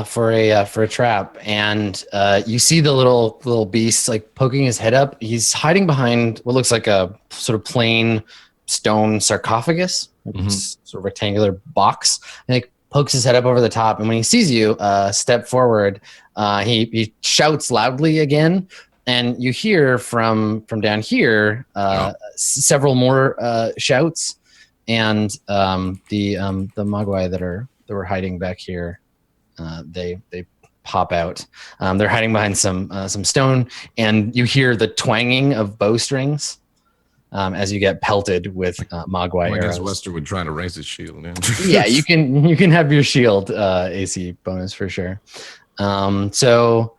for a trap, and you see the little beast like poking his head up. He's hiding behind what looks like a sort of plain stone sarcophagus, sort of rectangular box, and like pokes his head up over the top. And when he sees you step forward, he shouts loudly again, and you hear from down here several more shouts. And the Mwai that were hiding back here, they pop out. They're hiding behind some stone, and you hear the twanging of bowstrings as you get pelted with Mwai I guess arrows. Wester would try to raise his shield. Yeah, you can have your shield AC bonus for sure. So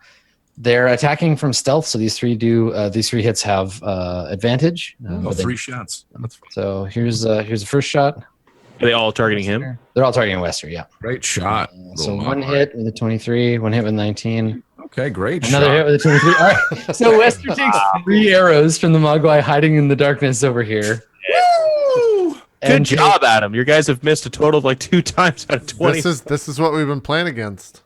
they're attacking from stealth. So these three hits have advantage. But 3 shots. That's so here's the first shot. Are they all targeting him? They're all targeting Wester. Yeah. great shot. So little one Mwai. hit with a 23, one hit with 19, Okay, great another shot. hit with a 23. All right. So Wester takes 3 arrows from the Mwai hiding in the darkness over here. Woo! Good job, Adam. Your guys have missed a total of like 2 times out of 20. This is what we've been playing against.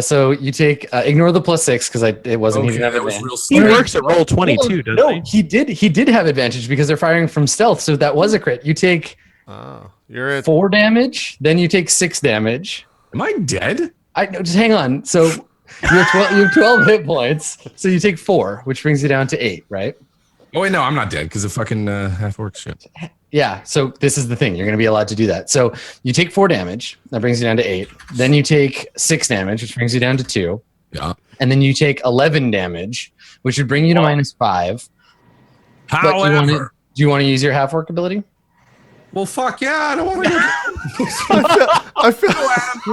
So you take ignore the +6 because it wasn't Okay, he didn't have that was advantage. real He slow. works at roll 22, doesn't No, he did have advantage because they're firing from stealth. So that was a crit. You take Oh, you're at 4 damage, then you take 6 damage. Am I dead? No, just hang on. So you have 12 hit points. So you take 4, which brings you down to 8, right? Oh wait, no, I'm not dead because of fucking half orc shit. Yeah. So this is the thing. You're going to be allowed to do that. So you take 4 damage. That brings you down to 8. Then you take 6 damage, which brings you down to 2. Yeah. And then you take 11 damage, which would bring you to -5. But However, do you want to use your half orc ability? well, fuck yeah, I don't want to. I feel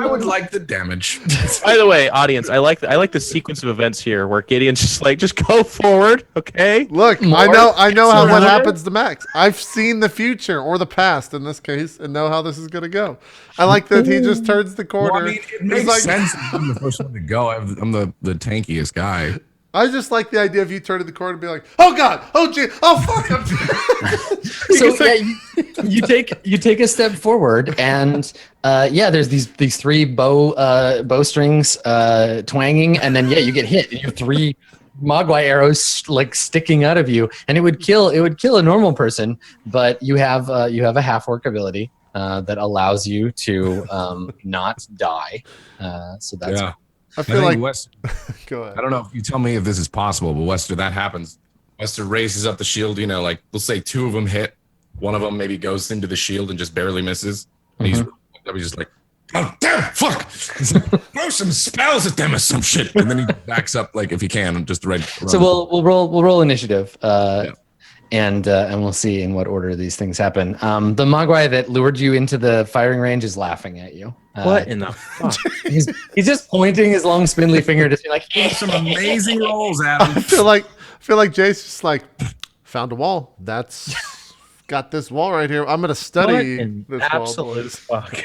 I would like the damage. By the way, audience, I like the sequence of events here where Gideon's just go forward, okay? Look, More? I know how what More? happens to Max. I've seen the future or the past in this case and know how this is gonna go. I like that he just turns the corner. Well, I mean, it He's makes like- sense. I'm the first one to go. I'm the tankiest guy. I just like the idea of you turning the corner and be like, "Oh God, oh gee, oh fuck!" So yeah, you take a step forward, and there's these 3 bowstrings twanging, and then you get hit. You have 3 Mwai arrows like sticking out of you, and it would kill a normal person, but you have a half orc ability that allows you to not die. So that's Yeah. I feel like Wester, go ahead. I don't know if you tell me if this is possible, but Wester, that happens. Wester raises up the shield. You know, like we'll say 2 of them hit. One of them maybe goes into the shield and just barely misses. And he's just like, "Oh damn, fuck! Throw some spells at them or some shit." And then he backs up like if he can, just right. So we'll roll initiative, and we'll see in what order these things happen. The Mwai that lured you into the firing range is laughing at you. What in the fuck? He's just pointing his long spindly finger, just be like, some amazing rolls, Adam. I feel like Jace just like found a wall. That's got this wall right here. I'm gonna study this wall. Absolute fuck.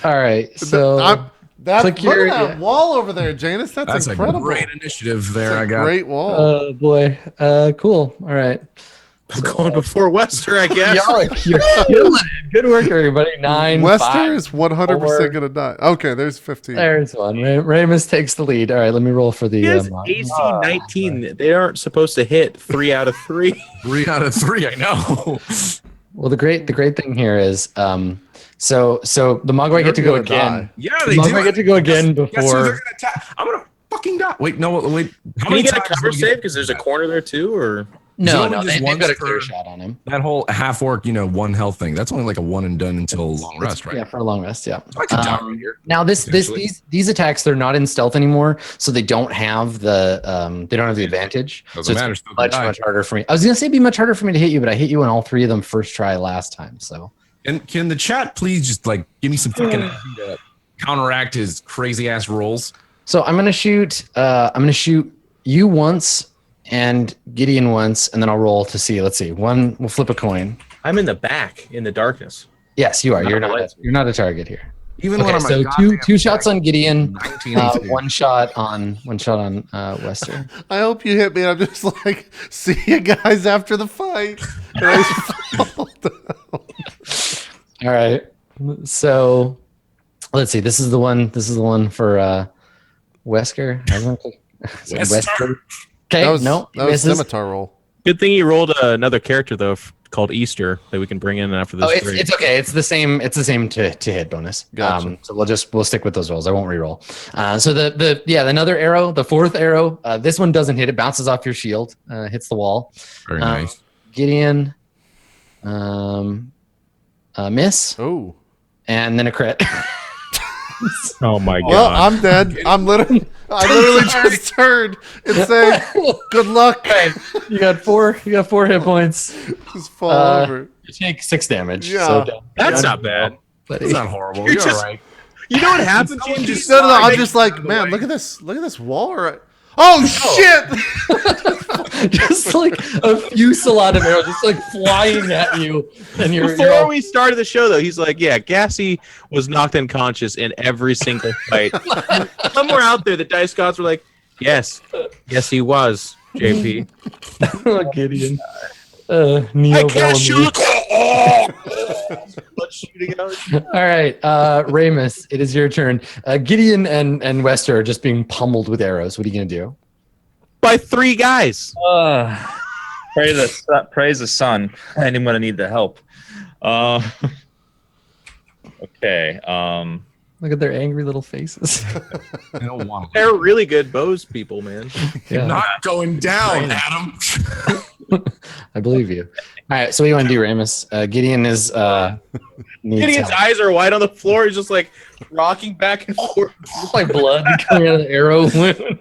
All right. So click Look your- at that wall over there, Janus. That's incredible. a great initiative there. That's I a got. great wall. oh boy. Cool. All right. I'm going before Wester, I guess. Y'all are killing it. Good work, everybody. 9. Wester 5. is 100% 4. gonna die. Okay, there's 15. There's one. Ramus takes the lead. All right, let me roll for the. He has AC 19. They aren't supposed to hit 3 out of 3. 3 out of 3. I know. Well, the great thing here is, so the Mogwai get to go You're gonna again. Yeah, The they do. Mogwai get to go again Guess who before. they're gonna attack? I'm gonna fucking die. Wait, no, wait. How Can you get a times cover do we save? get Because there's a corner there too, or No, only no, just they've once got a clear per- shot on him. that whole half orc, 1 health thing? That's only like a 1 and done until long rest, right? Yeah, for a long rest. Yeah. So I can die right here. Now Potentially. these attacks, they're not in stealth anymore, so they don't have the advantage. Doesn't so matter, it's still can die. much harder for me. I was gonna say it'd be much harder for me to hit you, but I hit you on all 3 of them first try last time. So And can the chat please just like give me some fucking energy to counteract his crazy ass rolls? I'm gonna shoot. I'm gonna shoot you once and Gideon once, and then I'll roll to see. Let's see. One. We'll flip a coin. I'm in the back in the darkness. Yes, you are. Not You're the not. lights. You're not a target here. Even Okay, when I'm so a two goddamn shots on Gideon. 19 and 2. One shot on Wester. I hope you hit me. I'm just like, see you guys after the fight. And I just fall down. All right. So let's see. This is the one for Wesker. Wesker. Okay. That was, No. that was misses. scimitar roll. Good thing you rolled another character though called Easter that we can bring in after this. Oh, break. it's okay. It's the same. It's the same to hit bonus. Gotcha. So we'll stick with those rolls. I won't re-roll. So another arrow, the 4th arrow. This one doesn't hit. It bounces off your shield. Hits the wall. Very nice. Gideon. Miss, Oh. and then a crit. Oh my god! Well, I'm dead. I literally just turned and said, "Good luck." You got 4 hit points. Just fall over. You take 6 damage. Yeah. So That's not bad. buddy. It's not horrible. You're You're just- all right. You know what happens? When you No, I'm just like, man, look at this wall. Right. Oh shit! Just like a fusillade of arrows, just like flying at you, and you're Before we started the show, though, he's like, "Yeah, Gassy was knocked unconscious in every single fight." Somewhere out there, the dice gods were like, "Yes, he was." JP, oh, Gideon. Neo I can't Bellamy. shoot. Blood shooting out. All right, Ramus, it is your turn. Gideon and Wester are just being pummeled with arrows. What are you gonna do? By 3 guys. Praise the sun. And I'm gonna need the help. Okay. Look at their angry little faces. I don't want to. They're really good bows people, man. Yeah, Not going down, Adam. I believe you. All right, so what do you want to do, Ramus? Gideon is needs Gideon's help. eyes are wide on the floor. He's just like rocking back and forth. It's like blood coming out of the arrow wound.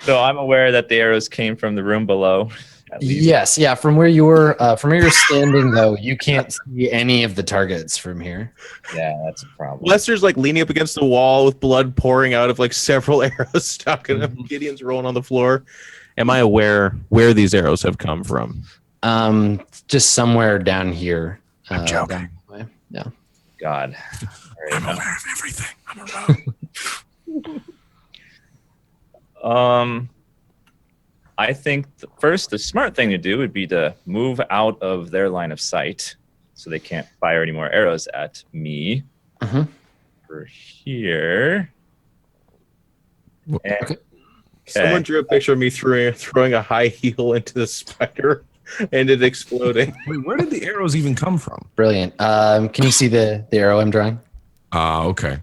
So I'm aware that the arrows came from the room below. At least. Yes, yeah. From where you're standing, though, you can't see any of the targets from here. Yeah, that's a problem. Lester's like leaning up against the wall with blood pouring out of like several arrows stuck in him. Gideon's rolling on the floor. Am I aware where these arrows have come from? Just somewhere down here. I'm joking. down this way. Yeah. God. All I'm right, aware of everything. I'm around. I think the smart thing to do would be to move out of their line of sight so they can't fire any more arrows at me. Mhm. For here. And- Okay. Someone drew a picture of me throwing a high heel into the spider and it exploding. Wait, where did the arrows even come from? Brilliant. Can you see the arrow I'm drawing? Okay.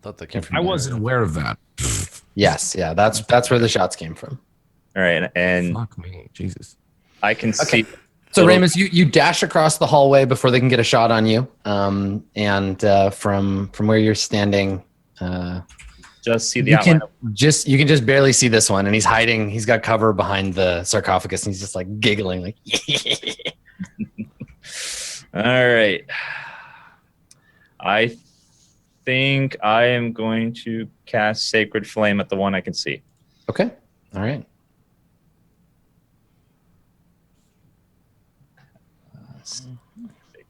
Thought that came from I there. wasn't aware of that. Yes. Yeah. That's where the shots came from. All right, and Fuck me, Jesus. I can see. So Little- Ramus, you dash across the hallway before they can get a shot on you. And from where you're standing, Just see the you outline. can just barely see this one, and he's hiding. He's got cover behind the sarcophagus, and he's just like giggling, like. All right. I think I am going to cast Sacred Flame at the one I can see. Okay. All right.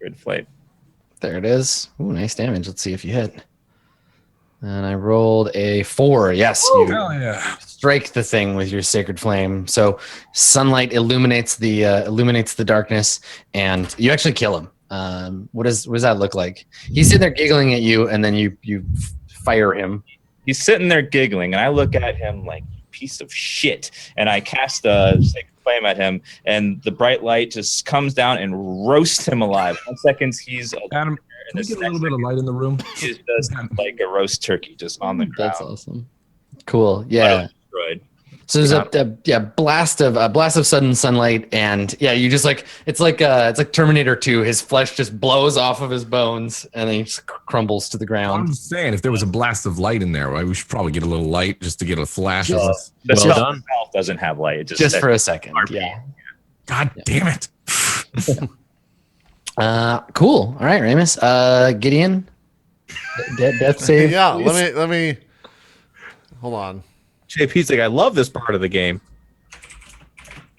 Sacred Flame. There it is. Ooh, nice damage. Let's see if you hit. And I rolled a 4. Yes, you Hell yeah. strike the thing with your sacred flame. So sunlight illuminates the darkness, and you actually kill him. What does that look like? He's sitting there giggling at you, and then you fire him. He's sitting there giggling, and I look at him like, piece of shit, and I cast a Sacred Flame at him, and the bright light just comes down and roasts him alive. 1 second he's Adam, can we get a little bit of light in the room? he's just like a roast turkey just on the ground. That's awesome. Cool. Yeah. Destroyed. So there's a blast of sudden sunlight, and yeah, you just like it's like Terminator 2. His flesh just blows off of his bones, and then he just crumbles to the I'm ground. just saying, if there was a blast of light in there, right, we should probably get a little light just to get a flash of The Well spell done. itself doesn't have light. It Just for a second. Yeah. God damn it. Cool. All right, Ramus. Gideon. Death save. Yeah, please. let me hold on. JP's like, I love this part of the game.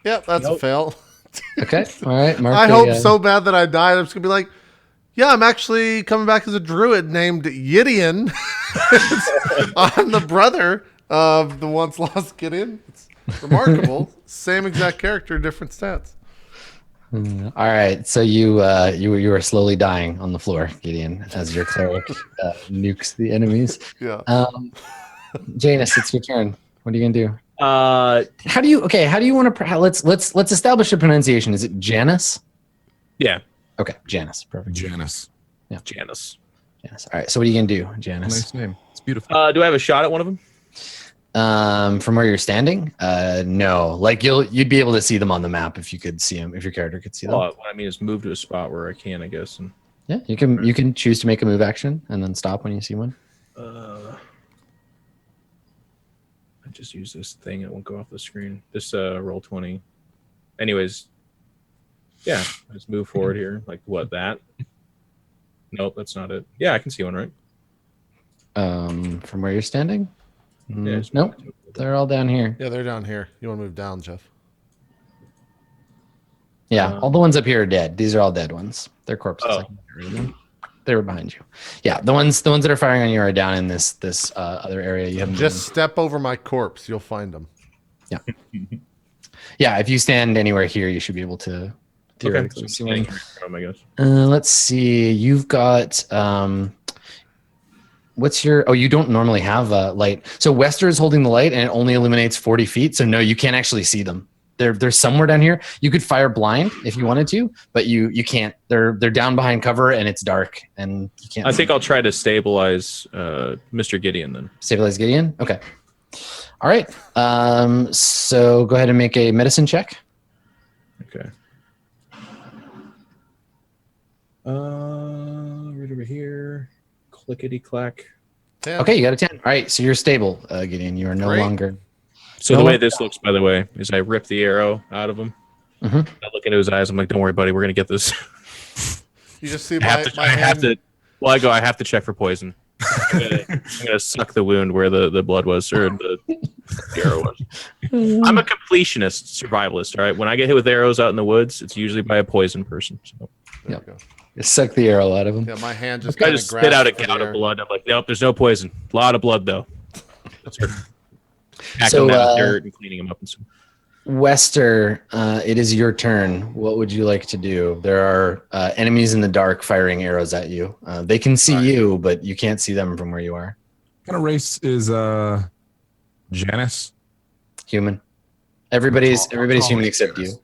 Yep, that's a fail. Okay. All right. Mark I hope so bad that I died. I'm just gonna be like, yeah, I'm actually coming back as a druid named Gideon. I'm the brother of the once lost Gideon. It's remarkable. Same exact character, different stats. All right. So you are slowly dying on the floor, Gideon, as your cleric nukes the enemies. Yeah. Janus, it's your turn. What are you gonna do? Uh, How do you want to? Let's establish a pronunciation. Is it Janus? yeah, Okay, Janus. Perfect. Janice. Janice. Janus. All right. So what are you gonna do, Janus? Nice name. It's beautiful. Do I have a shot at one of them? From where you're standing? No. Like you'd be able to see them on the map if you could see them. If your character could see them. Well, what I mean is move to a spot where I can, I guess. And Yeah, you can choose to make a move action and then stop when you see one. I just use this thing. It won't go off the screen. This roll 20. Anyways, yeah, I just move forward here. Like what? That? Nope, that's not it. Yeah, I can see one, right? From where you're standing? Yeah, just Nope. move to- They're all down here. Yeah, they're down here. You want to move down, Jeff? Yeah, all the ones up here are dead. These are all dead ones. They're corpses. Oh. I can get rid of them. They were behind you. Yeah, the ones that are firing on you are down in this other area. You haven't Just step over my corpse. You'll find them. yeah. If you stand anywhere here, you should be able to Okay, theoretically so see standing one. here in front of 'em, I guess. Let's see. You've got what's your? Oh, you don't normally have a light. So Wester is holding the light, and it only illuminates 40 feet. So no, you can't actually see them. They're somewhere down here. You could fire blind if you wanted to, but you can't. They're down behind cover, and it's dark, and you can't. I think I'll try to stabilize Mr. Gideon then. Stabilize Gideon. Okay. All right. So go ahead and make a medicine check. Okay. Right over here. Clickety clack. Yeah. Okay, you got a 10. All right, so you're stable, Gideon. You are no Great. longer. So No the way one- this looks, by the way, is I rip the arrow out of him. Mhm. I look into his eyes. I'm like, "Don't worry, buddy. We're gonna get this." You just see I have to. I have hand. to. Well, I go. I have to check for poison. I'm gonna suck the wound where the blood was, or the arrow was. I'm a completionist, survivalist. All right. When I get hit with arrows out in the woods, it's usually by a poison person. So There you go. You suck the arrow out of him. Yeah, my hand just I kind of just spit out a grasped for gout the of air. blood. I'm like, nope, there's no poison. A lot of blood though. That's her. Hacking So, that dirt and cleaning them up and stuff. Wester, it is your turn. What would you like to do? There are enemies in the dark firing arrows at you. They can see you, but you can't see them from where you are. What kind of race is Janice? Human. Everybody's How human tall is except Janice? you.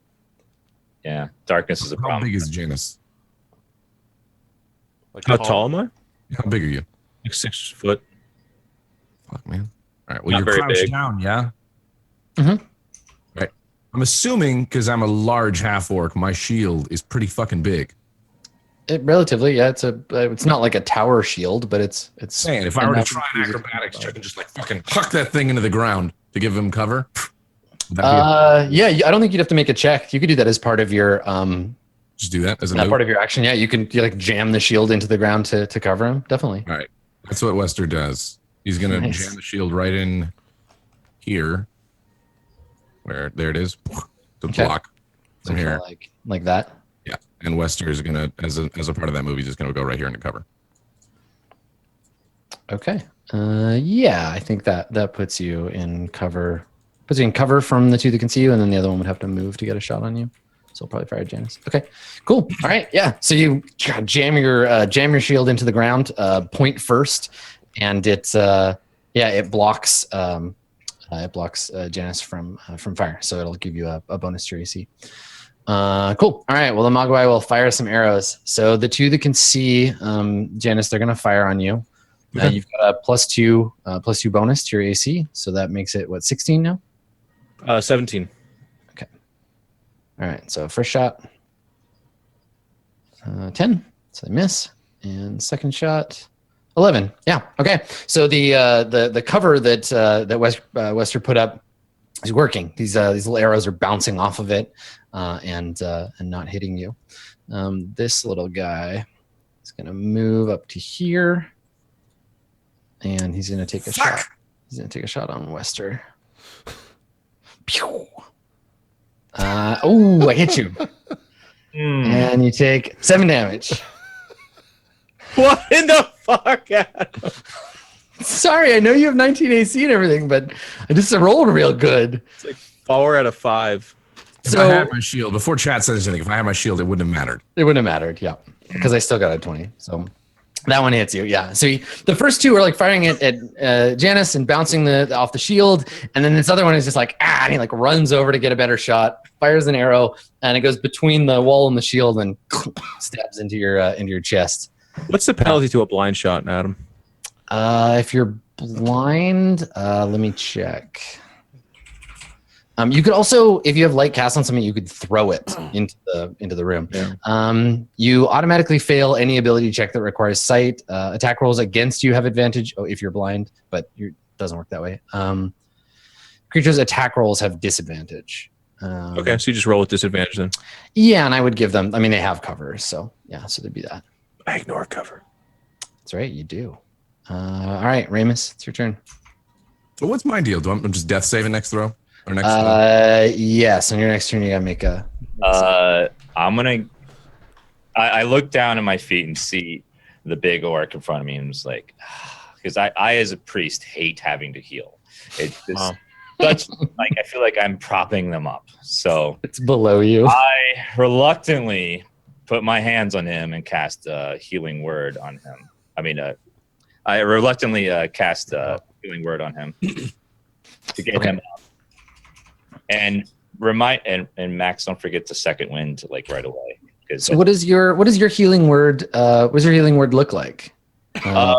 Yeah, darkness is a How problem. big is Janice? Like How tall am I? How big are you? Like 6 foot. Fuck, man. All right. Well, Not you're very crouched big. down, yeah? Mhm. Right. I'm assuming because I'm a large half orc, my shield is pretty fucking big. It relatively, yeah. It's not like a tower shield, but it's. Man, if I were to enough try to an use it. acrobatics check and just like fucking huck that thing into the ground to give him cover. That'd Yeah, I don't think you'd have to make a check. You could do that as part of your just do that as a not note. part of your action. Yeah, you like jam the shield into the ground to cover him. Definitely. All right. That's what Wester does. He's going to Nice. jam the shield right in here. Where, there it is. The Okay. block So from kinda here. like that. Yeah, and Wester is gonna, as a part of that movie, just gonna go right here into cover. Okay. Yeah, I think that puts you in cover. Puts you in cover from the two that can see you, and then the other one would have to move to get a shot on you. So I'll probably fire Janice. Okay, cool. All right, yeah. So you jam your shield into the ground, point first, and it blocks Janice from fire. So it'll give you a bonus to your AC. Cool. All right. Well, the Mogwai will fire some arrows. So the two that can see Janice, they're gonna fire on you. Okay. You've got a +2 bonus to your AC, so that makes it what, 16 now? 17. Okay. All right. So first shot, 10. So they miss, and second shot, 11. Yeah. Okay. So the cover that Wester put up is working. These little arrows are bouncing off of it, and not hitting you. This little guy is gonna move up to here. And he's going to take a shot. He's going to take a shot on Wester. Pew! Oh, I hit you. And you take 7 damage. What in the fuck, Adam? Sorry, I know you have 19 AC and everything, but I just rolled real good. It's like 4 out of 5. If I had my shield, before chat says anything, if I had my shield, it wouldn't have mattered. It wouldn't have mattered, yeah. Because I still got a 20, so... That one hits you, yeah. So the first two are like firing it at Janice and bouncing off the shield, and then this other one is just like and he like runs over to get a better shot, fires an arrow, and it goes between the wall and the shield and stabs into your chest. What's the penalty to a blind shot, Adam? If you're blind, let me check. You could also, if you have light cast on something, you could throw it into the room. Yeah. You automatically fail any ability check that requires sight. Attack rolls against you have advantage. Oh, if you're blind, but it doesn't work that way. Creatures' attack rolls have disadvantage. Okay, so you just roll with disadvantage then. Yeah, and I would give them. I mean, they have cover, so yeah, so there'd be that. I ignore cover. That's right, you do. All right, Ramus, it's your turn. So what's my deal? Do I'm just death saving next throw? Or next yes, on your next turn you gotta make a I look down at my feet and see the big orc in front of me and was like, because I as a priest hate having to heal. It's just such like I feel like I'm propping them up. So it's below you. I reluctantly put my hands on him and cast a healing word on him. I reluctantly cast a healing word on him to get him up. And Max, don't forget the second wind like right away. So what is your healing word? What does your healing word look like? I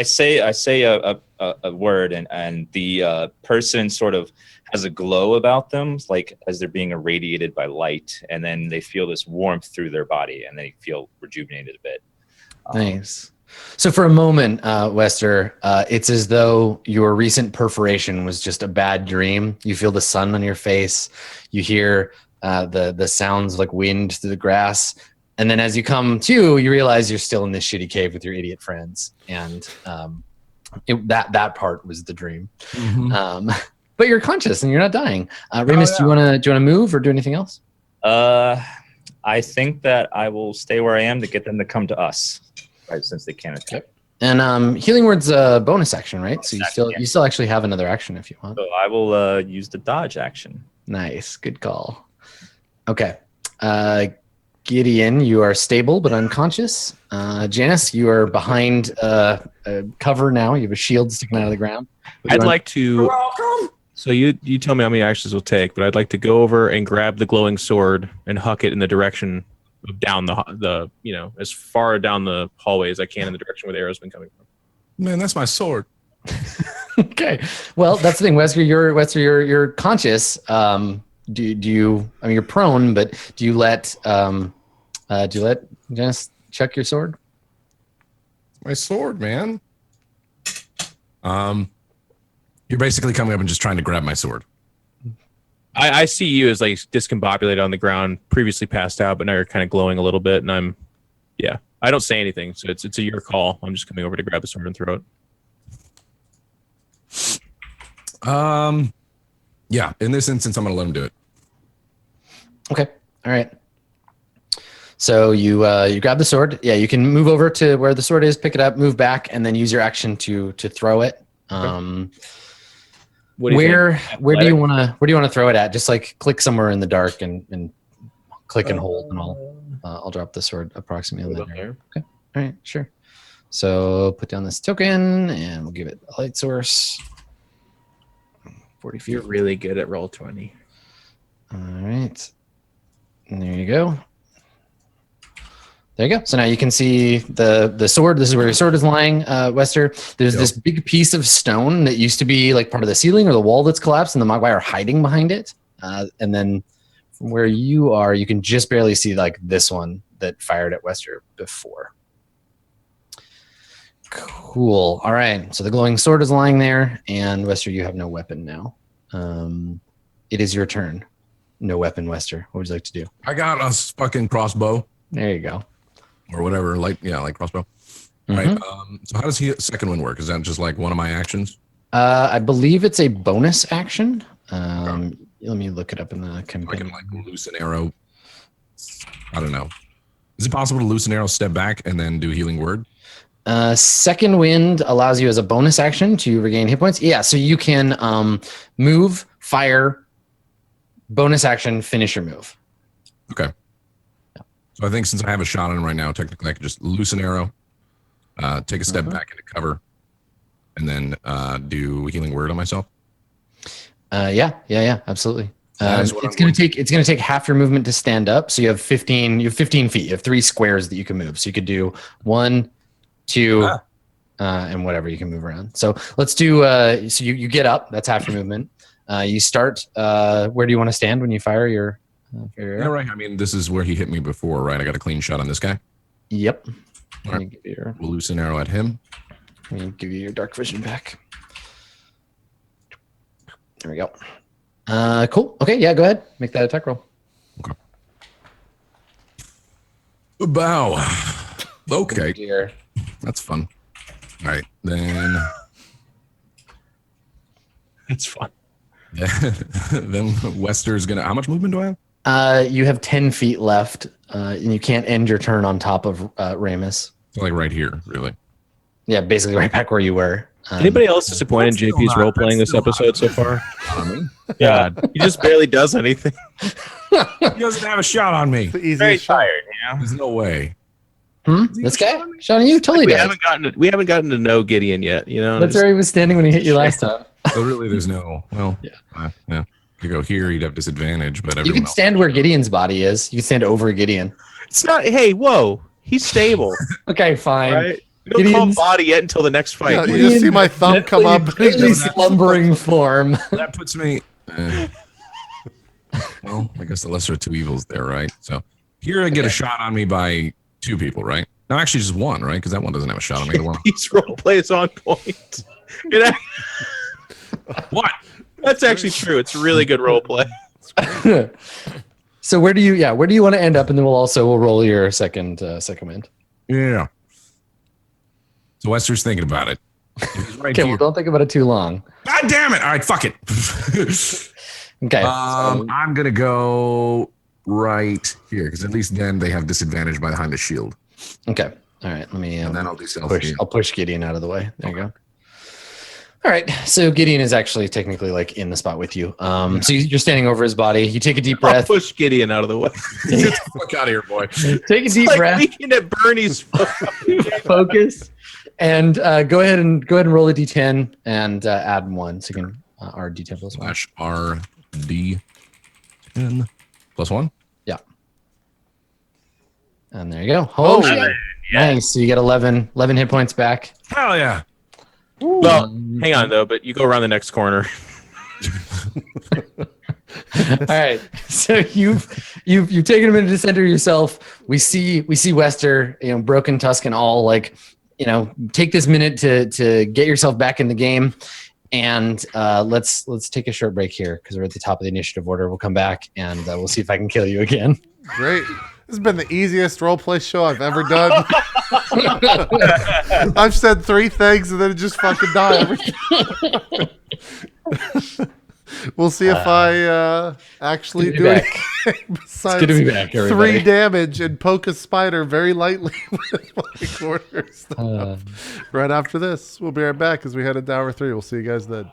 say a word and the person sort of has a glow about them, like as they're being irradiated by light, and then they feel this warmth through their body and they feel rejuvenated a bit. Nice. So for a moment, Wester, it's as though your recent perforation was just a bad dream. You feel the sun on your face. You hear the sounds like wind through the grass. And then as you come to, you realize you're still in this shitty cave with your idiot friends. And that part was the dream. Mm-hmm. But you're conscious and you're not dying. Remus, do you want to move or do anything else? I think that I will stay where I am to get them to come to us. Right, since they can't attack. And healing word's a bonus action, right? So you still actually have another action if you want. So I will use the dodge action. Nice, good call. Okay, Gideon, you are stable but unconscious. Janice, you are behind cover now. You have a shield sticking out of the ground. I'd like to. So you tell me how many actions will take, but I'd like to go over and grab the glowing sword and huck it in the direction down the as far down the hallway as I can in the direction where the arrow's been coming from. Man, that's my sword. Okay, well that's the thing, Wesker. You're conscious. Do you? I mean, you're prone, but do you let Janice check your sword? My sword, man. You're basically coming up and just trying to grab my sword. I see you as like discombobulated on the ground, previously passed out, but now you're kind of glowing a little bit, and I don't say anything, so it's a your call. I'm just coming over to grab the sword and throw it. Yeah, in this instance, I'm gonna let him do it. Okay. All right. So you grab the sword. Yeah, you can move over to where the sword is, pick it up, move back, and then use your action to throw it. What do you Where do you Athletic? want to throw it at? Just like click somewhere in the dark and click and hold, and I'll drop the sword approximately Put it in up there. there. All right, sure. So put down this token, and we'll give it a light source. 40 feet. You're really good at roll 20. All right. And there you go. There you go. So now you can see the sword. This is where your sword is lying, Wester. There's this big piece of stone that used to be like part of the ceiling or the wall that's collapsed, and the Mogwai are hiding behind it. And then from where you are, you can just barely see like this one that fired at Wester before. Cool. All right. So the glowing sword is lying there, and Wester, you have no weapon now. It is your turn. No weapon, Wester. What would you like to do? I got a fucking crossbow There you go. or whatever. Like crossbow. All right. So how does second one work? Is that just like one of my actions? I believe it's a bonus action. Let me look it up in the I campaign. can like loose an arrow. I don't know. Is it possible to loose an arrow, step back, and then do healing word? Second wind allows you as a bonus action to regain hit points. Yeah, so you can move, fire, bonus action, finish your move. Okay. So I think since I have a shot on him right now, technically I could just loose an arrow, take a step back into cover, and then do healing word on myself. Yeah, absolutely. That is what It's I'm gonna take half your movement to stand up. So you have 15 feet. You have 3 squares that you can move. So you could do 1, 2, and whatever you can move around. So let's do. So you get up. That's half your movement. You start. Where do you want to stand when you fire your? Yeah, right. I mean, this is where he hit me before, right? I got a clean shot on this guy. Yep. All Let me give you your, We'll loose an arrow at him. let me give you your dark vision back. There we go. Cool. Okay. Yeah. Go ahead. Make that attack roll. Bow. Okay, Dear. that's fun. All right, then. It's fun. Then Wester's gonna. How much movement do I have? You have 10 feet left, and you can't end your turn on top of Ramus. So like right here, really. Yeah, basically right back where you were. Anybody else disappointed in That's still JP's not- role playing that's this still episode so far? On me. God, he just barely does anything. He doesn't have a shot on me. It's the Very easiest shot. tired, you know. There's no way. This guy? Sean, you totally We did. haven't gotten to know Gideon yet. You know, That's where he was standing when he hit you last time. So really, there's no. Well, Yeah. yeah. If you go here, you'd have disadvantage, but You everyone can else. stand where Gideon's body is. You can stand over Gideon. it's not. Hey, whoa, he's stable, Okay, fine. right? We don't call him Gideon's- body yet until the next fight. Yeah, you just see my thumb come up. Gently slumbering form. That puts me. Well, I guess the lesser of two evils there, right? So here I get a shot on me by 2 people, right? No, actually just 1, right? Because that one doesn't have a shot on me. The one. His role play is on point. What? That's actually true. It's really good role play. So where do you want to end up, and then we'll roll your second wind. Yeah. So Wester's thinking about it. He's right Okay, well here. don't think about it too long. God damn it! All right, fuck it. Okay. I'm gonna go right here because at least then they have disadvantage behind the shield, Okay. All right. Let me and then I'll do self. I'll push Gideon out of the way. There you go. All right. So Gideon is actually technically like in the spot with you. So you're standing over his body. You take a deep I'll breath. push Gideon out of the way. Get the fuck out of here, boy. Take a deep Like breath. weekend at Bernie's. Focus. And go ahead and roll a d10 and add 1. So you can R d10 plus 1. / RD 10 plus 1. And there you go. Oh, shit. Eleven, Nice. So you get 11 hit points back. Hell yeah! Well, hang on though, but you go around the next corner. All right. So you've taken a minute to center yourself. We see Wester, broken tusk and all, like, take this minute to get yourself back in the game. And let's take a short break here because we're at the top of the initiative order. We'll come back and we'll see if I can kill you again. Great. This has been the easiest roleplay show I've ever done. I've said 3 things and then it just fucking died every time. We'll see if I actually good to do be anything besides good to be back, 3 everybody. damage and poke a spider very lightly with my quarter stuff. Right after this, we'll be right back as we head into hour 3. We'll see you guys then.